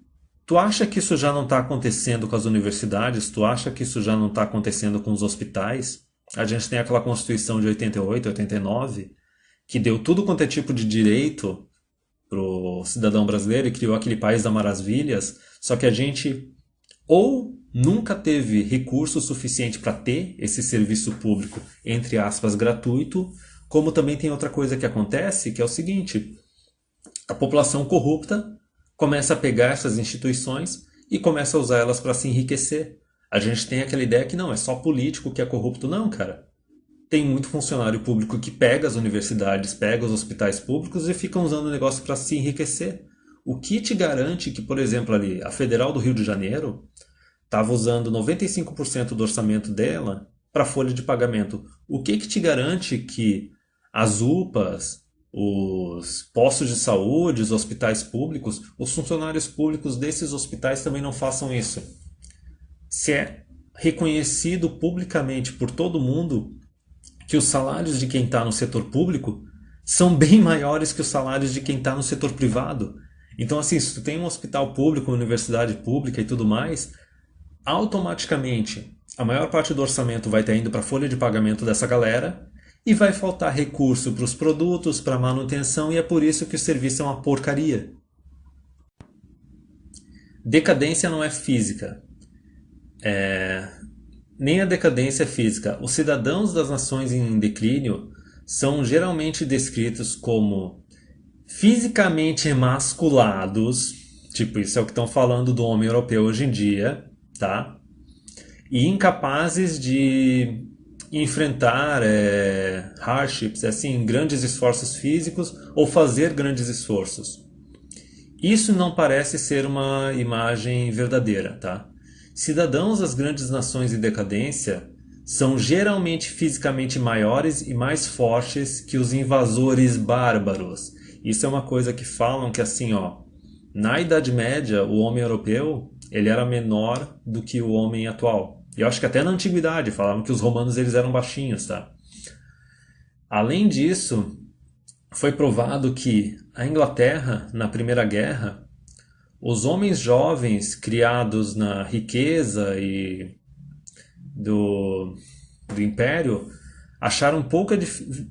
tu acha que isso já não está acontecendo com as universidades? Tu acha que isso já não está acontecendo com os hospitais? A gente tem aquela Constituição de 88, 89, que deu tudo quanto é tipo de direito pro cidadão brasileiro e criou aquele país das maravilhas, só que a gente ou nunca teve recurso suficiente para ter esse serviço público, entre aspas, gratuito, como também tem outra coisa que acontece, que é o seguinte, a população corrupta começa a pegar essas instituições e começa a usar elas para se enriquecer. A gente tem aquela ideia que não, é só político que é corrupto. Não, cara. Tem muito funcionário público que pega as universidades, pega os hospitais públicos e fica usando o negócio para se enriquecer. O que te garante que, por exemplo, ali, a Federal do Rio de Janeiro estava usando 95% do orçamento dela para folha de pagamento? O que te garante que as UPAs, os postos de saúde, os hospitais públicos, os funcionários públicos desses hospitais também não façam isso? Se é reconhecido publicamente por todo mundo que os salários de quem está no setor público são bem maiores que os salários de quem está no setor privado. Então, assim, se tu tem um hospital público, uma universidade pública e tudo mais, automaticamente a maior parte do orçamento vai estar indo para a folha de pagamento dessa galera e vai faltar recurso para os produtos, para a manutenção, e é por isso que o serviço é uma porcaria. Decadência não é física. Nem a decadência é física. Os cidadãos das nações em declínio são geralmente descritos como fisicamente emasculados, tipo, isso é o que estão falando do homem europeu hoje em dia, tá? E incapazes de enfrentar hardships, assim, grandes esforços físicos ou fazer grandes esforços. Isso não parece ser uma imagem verdadeira, tá? Cidadãos das grandes nações em decadência são geralmente fisicamente maiores e mais fortes que os invasores bárbaros. Isso é uma coisa que falam que assim, ó, na Idade Média, o homem europeu, ele era menor do que o homem atual. E eu acho que até na Antiguidade falavam que os romanos eles eram baixinhos, tá? Além disso, foi provado que a Inglaterra, na Primeira Guerra, os homens jovens criados na riqueza e do Império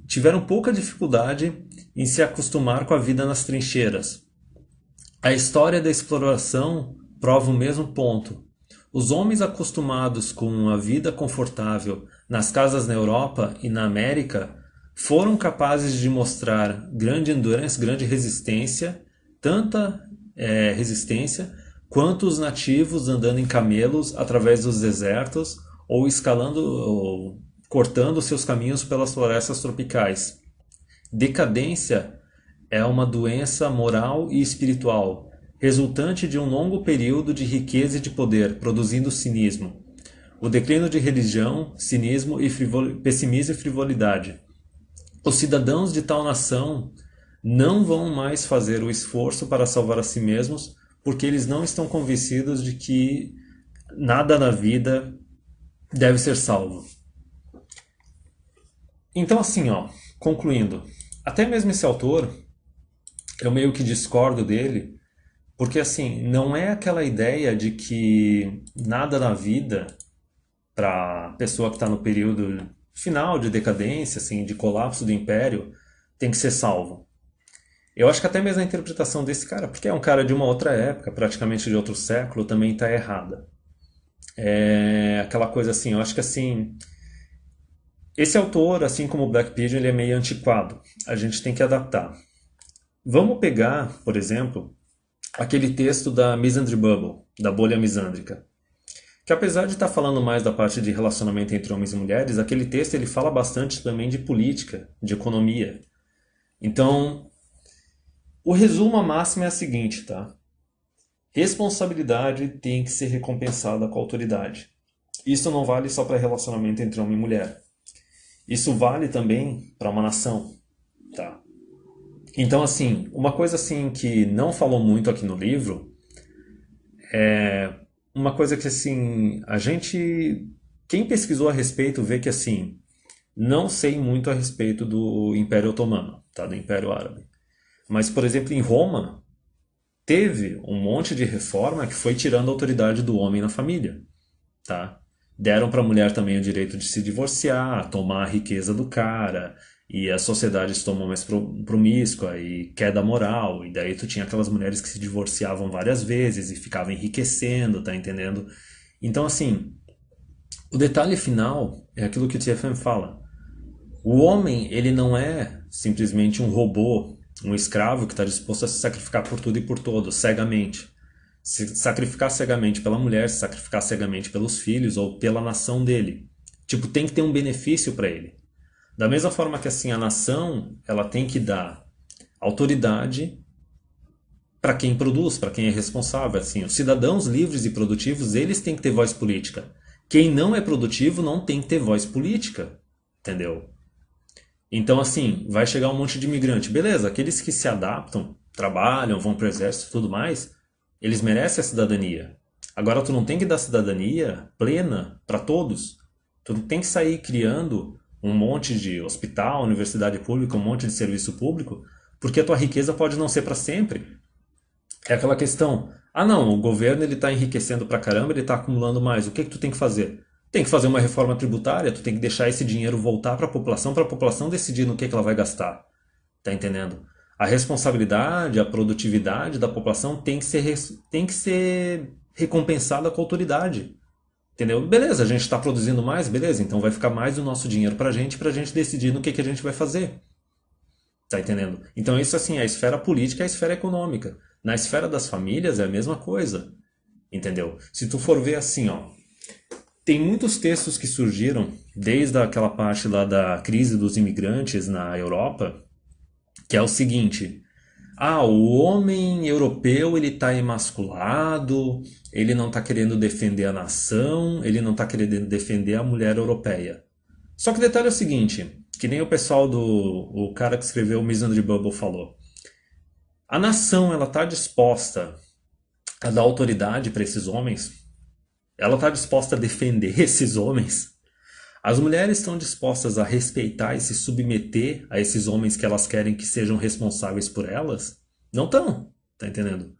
tiveram pouca dificuldade em se acostumar com a vida nas trincheiras. A história da exploração prova o mesmo ponto. Os homens acostumados com a vida confortável nas casas na Europa e na América foram capazes de mostrar grande endurance, grande resistência, tanta resistência quanto os nativos andando em camelos através dos desertos ou escalando ou cortando seus caminhos pelas florestas tropicais. Decadência é uma doença moral e espiritual, resultante de um longo período de riqueza e de poder, produzindo cinismo. O declínio de religião, cinismo e pessimismo e frivolidade. Os cidadãos de tal nação não vão mais fazer o esforço para salvar a si mesmos, porque eles não estão convencidos de que nada na vida deve ser salvo. Então, assim, ó, concluindo, até mesmo esse autor, eu meio que discordo dele, porque assim, não é aquela ideia de que nada na vida, para a pessoa que está no período final de decadência, assim, de colapso do império, tem que ser salvo. Eu acho que até mesmo a interpretação desse cara, porque é um cara de uma outra época, praticamente de outro século, também está errada. É aquela coisa assim, eu acho que assim, esse autor, assim como o Black Pigeon, ele é meio antiquado. A gente tem que adaptar. Vamos pegar, por exemplo, aquele texto da Misandry Bubble, da bolha misândrica. Que apesar de estar falando mais da parte de relacionamento entre homens e mulheres, aquele texto ele fala bastante também de política, de economia. Então, o resumo, a máxima é a seguinte, tá? Responsabilidade tem que ser recompensada com autoridade. Isso não vale só para relacionamento entre homem e mulher. Isso vale também para uma nação, tá? Então, assim, uma coisa assim que não falou muito aqui no livro, uma coisa que assim, a gente, quem pesquisou a respeito vê que assim, não sei muito a respeito do Império Otomano, tá? Do Império Árabe. Mas, por exemplo, em Roma, teve um monte de reforma que foi tirando a autoridade do homem na família, tá? Deram para a mulher também o direito de se divorciar, tomar a riqueza do cara, e a sociedade se tornou mais promíscua e queda moral, e daí tu tinha aquelas mulheres que se divorciavam várias vezes e ficavam enriquecendo, tá entendendo? Então, assim, o detalhe final é aquilo que o TFM fala. O homem, ele não é simplesmente um robô, um escravo que está disposto a se sacrificar por tudo e por todos, cegamente. Se sacrificar cegamente pela mulher, se sacrificar cegamente pelos filhos ou pela nação dele. Tipo, tem que ter um benefício para ele. Da mesma forma que assim a nação, ela tem que dar autoridade para quem produz, para quem é responsável. Assim, os cidadãos livres e produtivos, eles têm que ter voz política. Quem não é produtivo não tem que ter voz política, entendeu? Então, assim, vai chegar um monte de imigrante. Beleza, aqueles que se adaptam, trabalham, vão para o exército e tudo mais, eles merecem a cidadania. Agora, tu não tem que dar cidadania plena para todos. Tu não tem que sair criando um monte de hospital, universidade pública, um monte de serviço público, porque a tua riqueza pode não ser para sempre. É aquela questão, ah não, o governo ele está enriquecendo pra caramba, ele está acumulando mais, o que que tu tem que fazer? Tem que fazer uma reforma tributária, tu tem que deixar esse dinheiro voltar para a população decidir no que ela vai gastar. Tá entendendo? A responsabilidade, a produtividade da população tem que ser recompensada com autoridade. Entendeu? Beleza, a gente está produzindo mais, beleza, então vai ficar mais do nosso dinheiro para a gente decidir no que a gente vai fazer. Tá entendendo? Então isso assim, é a esfera política e a esfera econômica. Na esfera das famílias é a mesma coisa. Entendeu? Se tu for ver assim, ó, tem muitos textos que surgiram desde aquela parte lá da crise dos imigrantes na Europa, que é o seguinte: ah, o homem europeu ele está emasculado, ele não está querendo defender a nação, ele não está querendo defender a mulher europeia. Só que o detalhe é o seguinte, que nem o pessoal o cara que escreveu o Misandry Bubble falou. A nação ela está disposta a dar autoridade para esses homens? Ela está disposta a defender esses homens? As mulheres estão dispostas a respeitar e se submeter a esses homens que elas querem que sejam responsáveis por elas? Não estão, tá entendendo?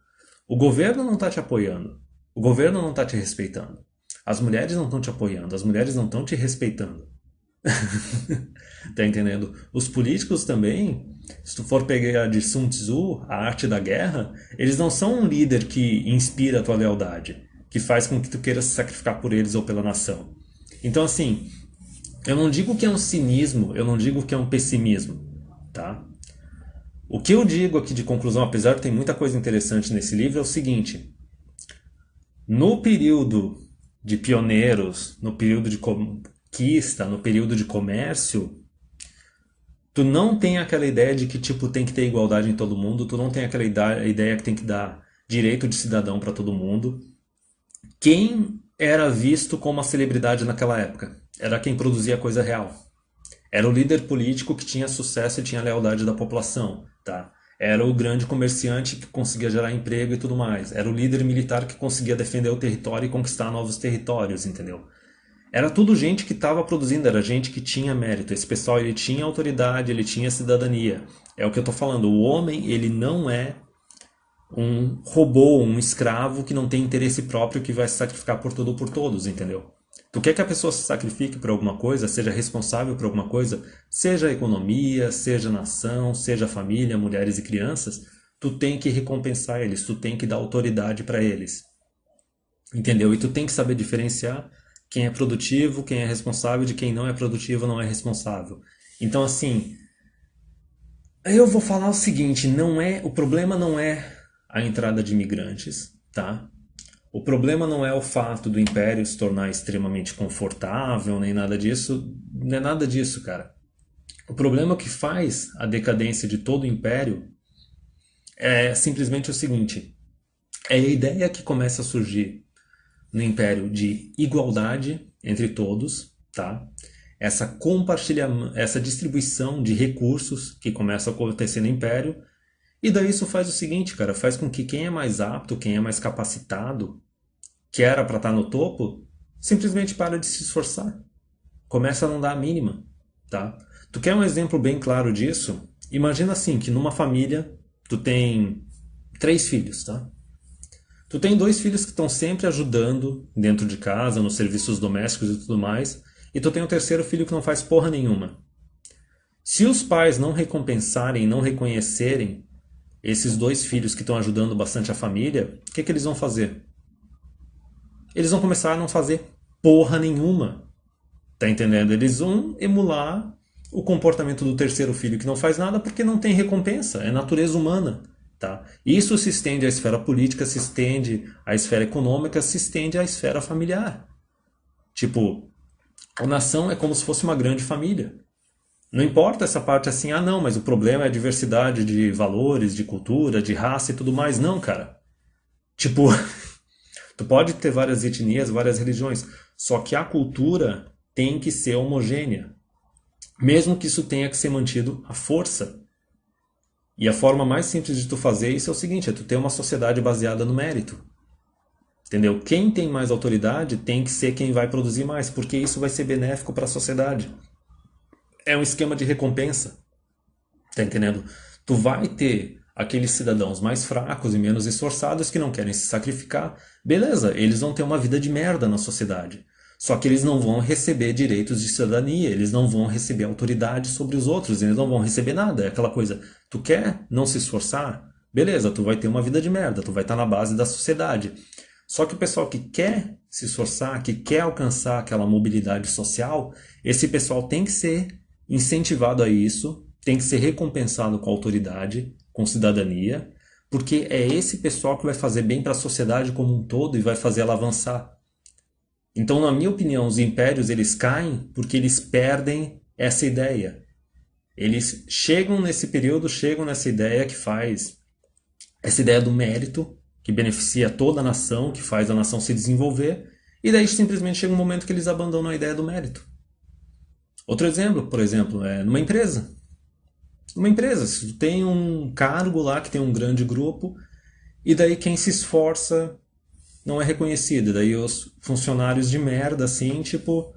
O governo não está te apoiando. O governo não está te respeitando. As mulheres não estão te apoiando. As mulheres não estão te respeitando. Tá entendendo? Os políticos também, se tu for pegar de Sun Tzu, a arte da guerra, eles não são um líder que inspira a tua lealdade, que faz com que tu queira se sacrificar por eles ou pela nação. Então, assim, eu não digo que é um cinismo, eu não digo que é um pessimismo, tá? O que eu digo aqui de conclusão, apesar de ter muita coisa interessante nesse livro, é o seguinte: no período de pioneiros, no período de conquista, no período de comércio, tu não tem aquela ideia de que tipo tem que ter igualdade em todo mundo, tu não tem aquela ideia que tem que dar direito de cidadão para todo mundo. Quem era visto como a celebridade naquela época? Era quem produzia coisa real. Era o líder político que tinha sucesso e tinha lealdade da população, tá? Era o grande comerciante que conseguia gerar emprego e tudo mais. Era o líder militar que conseguia defender o território e conquistar novos territórios, entendeu? Era tudo gente que estava produzindo, era gente que tinha mérito. Esse pessoal, ele tinha autoridade, ele tinha cidadania. É o que eu tô falando. O homem, ele não é um robô, um escravo que não tem interesse próprio que vai se sacrificar por tudo ou por todos, entendeu? Tu quer que a pessoa se sacrifique por alguma coisa, seja responsável por alguma coisa, seja a economia, seja a nação, seja a família, mulheres e crianças, tu tem que recompensar eles, tu tem que dar autoridade para eles, entendeu? E tu tem que saber diferenciar quem é produtivo, quem é responsável, de quem não é produtivo, não é responsável. Então, assim, eu vou falar o seguinte, o problema não é a entrada de imigrantes, tá? O problema não é o fato do império se tornar extremamente confortável, nem nada disso, não é nada disso, cara. O problema que faz a decadência de todo o império é simplesmente o seguinte: é a ideia que começa a surgir no império de igualdade entre todos, tá? Essa distribuição de recursos que começa a acontecer no império, e daí isso faz o seguinte, cara, faz com que quem é mais apto, quem é mais capacitado, que era para estar no topo, simplesmente para de se esforçar. Começa a não dar a mínima, tá? Tu quer um exemplo bem claro disso? Imagina assim, que numa família tu tem 3 filhos, tá? Tu tem 2 filhos que estão sempre ajudando dentro de casa, nos serviços domésticos e tudo mais, e tu tem um terceiro filho que não faz porra nenhuma. Se os pais não recompensarem, não reconhecerem esses 2 filhos que estão ajudando bastante a família, o que que eles vão fazer? Eles vão começar a não fazer porra nenhuma. Tá entendendo? Eles vão emular o comportamento do terceiro filho que não faz nada porque não tem recompensa, é natureza humana. Tá? Isso se estende à esfera política, se estende à esfera econômica, se estende à esfera familiar. Tipo, a nação é como se fosse uma grande família. Não importa essa parte assim, ah não, mas o problema é a diversidade de valores, de cultura, de raça e tudo mais. Não, cara. Tipo, tu pode ter várias etnias, várias religiões, só que a cultura tem que ser homogênea, mesmo que isso tenha que ser mantido à força. E a forma mais simples de tu fazer isso é o seguinte, é tu ter uma sociedade baseada no mérito. Entendeu? Quem tem mais autoridade tem que ser quem vai produzir mais, porque isso vai ser benéfico para a sociedade. É um esquema de recompensa. Tá entendendo? Tu vai ter aqueles cidadãos mais fracos e menos esforçados que não querem se sacrificar. Beleza, eles vão ter uma vida de merda na sociedade. Só que eles não vão receber direitos de cidadania, eles não vão receber autoridade sobre os outros, eles não vão receber nada. É aquela coisa, tu quer não se esforçar? Beleza, tu vai ter uma vida de merda, tu vai estar na base da sociedade. Só que o pessoal que quer se esforçar, que quer alcançar aquela mobilidade social, esse pessoal tem que ser incentivado a isso, tem que ser recompensado com autoridade, com cidadania, porque é esse pessoal que vai fazer bem para a sociedade como um todo e vai fazer ela avançar. Então, na minha opinião, os impérios eles caem porque eles perdem essa ideia. Eles chegam nesse período, chegam nessa ideia que faz essa ideia do mérito, que beneficia toda a nação, que faz a nação se desenvolver, e daí simplesmente chega um momento que eles abandonam a ideia do mérito. Outro exemplo, por exemplo, é numa empresa. Numa empresa, se tu tem um cargo lá que tem um grande grupo, e daí quem se esforça não é reconhecido. Daí os funcionários de merda, assim, tipo,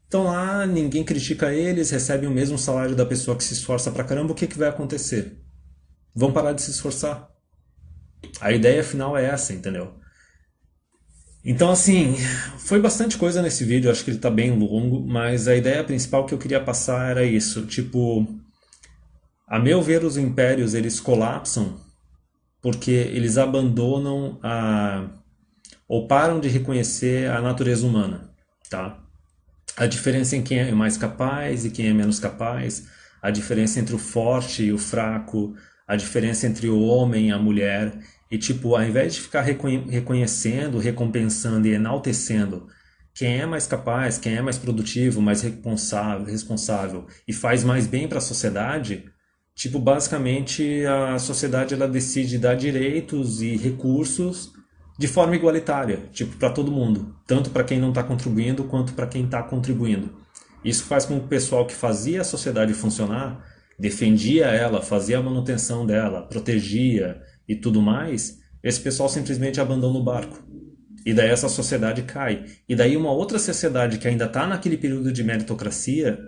estão lá, ninguém critica eles, recebem o mesmo salário da pessoa que se esforça pra caramba, o que que vai acontecer? Vão parar de se esforçar. A ideia final é essa, entendeu? Então, assim, foi bastante coisa nesse vídeo, acho que ele tá bem longo, mas a ideia principal que eu queria passar era isso, tipo, a meu ver os impérios eles colapsam porque eles abandonam ou param de reconhecer a natureza humana, tá? A diferença em quem é mais capaz e quem é menos capaz, a diferença entre o forte e o fraco, a diferença entre o homem e a mulher, e tipo, ao invés de ficar reconhecendo, recompensando e enaltecendo quem é mais capaz, quem é mais produtivo, mais responsável e faz mais bem para a sociedade, tipo, basicamente a sociedade ela decide dar direitos e recursos de forma igualitária, tipo, para todo mundo, tanto para quem não está contribuindo quanto para quem está contribuindo. Isso faz com que o pessoal que fazia a sociedade funcionar defendia ela, fazia a manutenção dela, protegia e tudo mais, esse pessoal simplesmente abandona o barco. E daí essa sociedade cai. E daí uma outra sociedade que ainda está naquele período de meritocracia,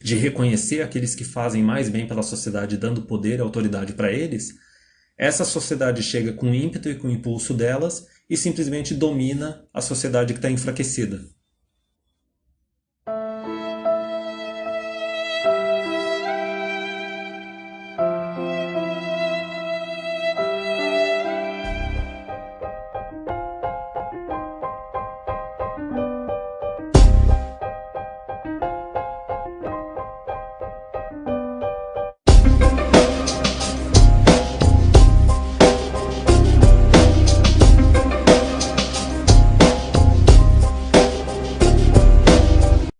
de reconhecer aqueles que fazem mais bem pela sociedade, dando poder e autoridade para eles, essa sociedade chega com o ímpeto e com o impulso delas e simplesmente domina a sociedade que está enfraquecida.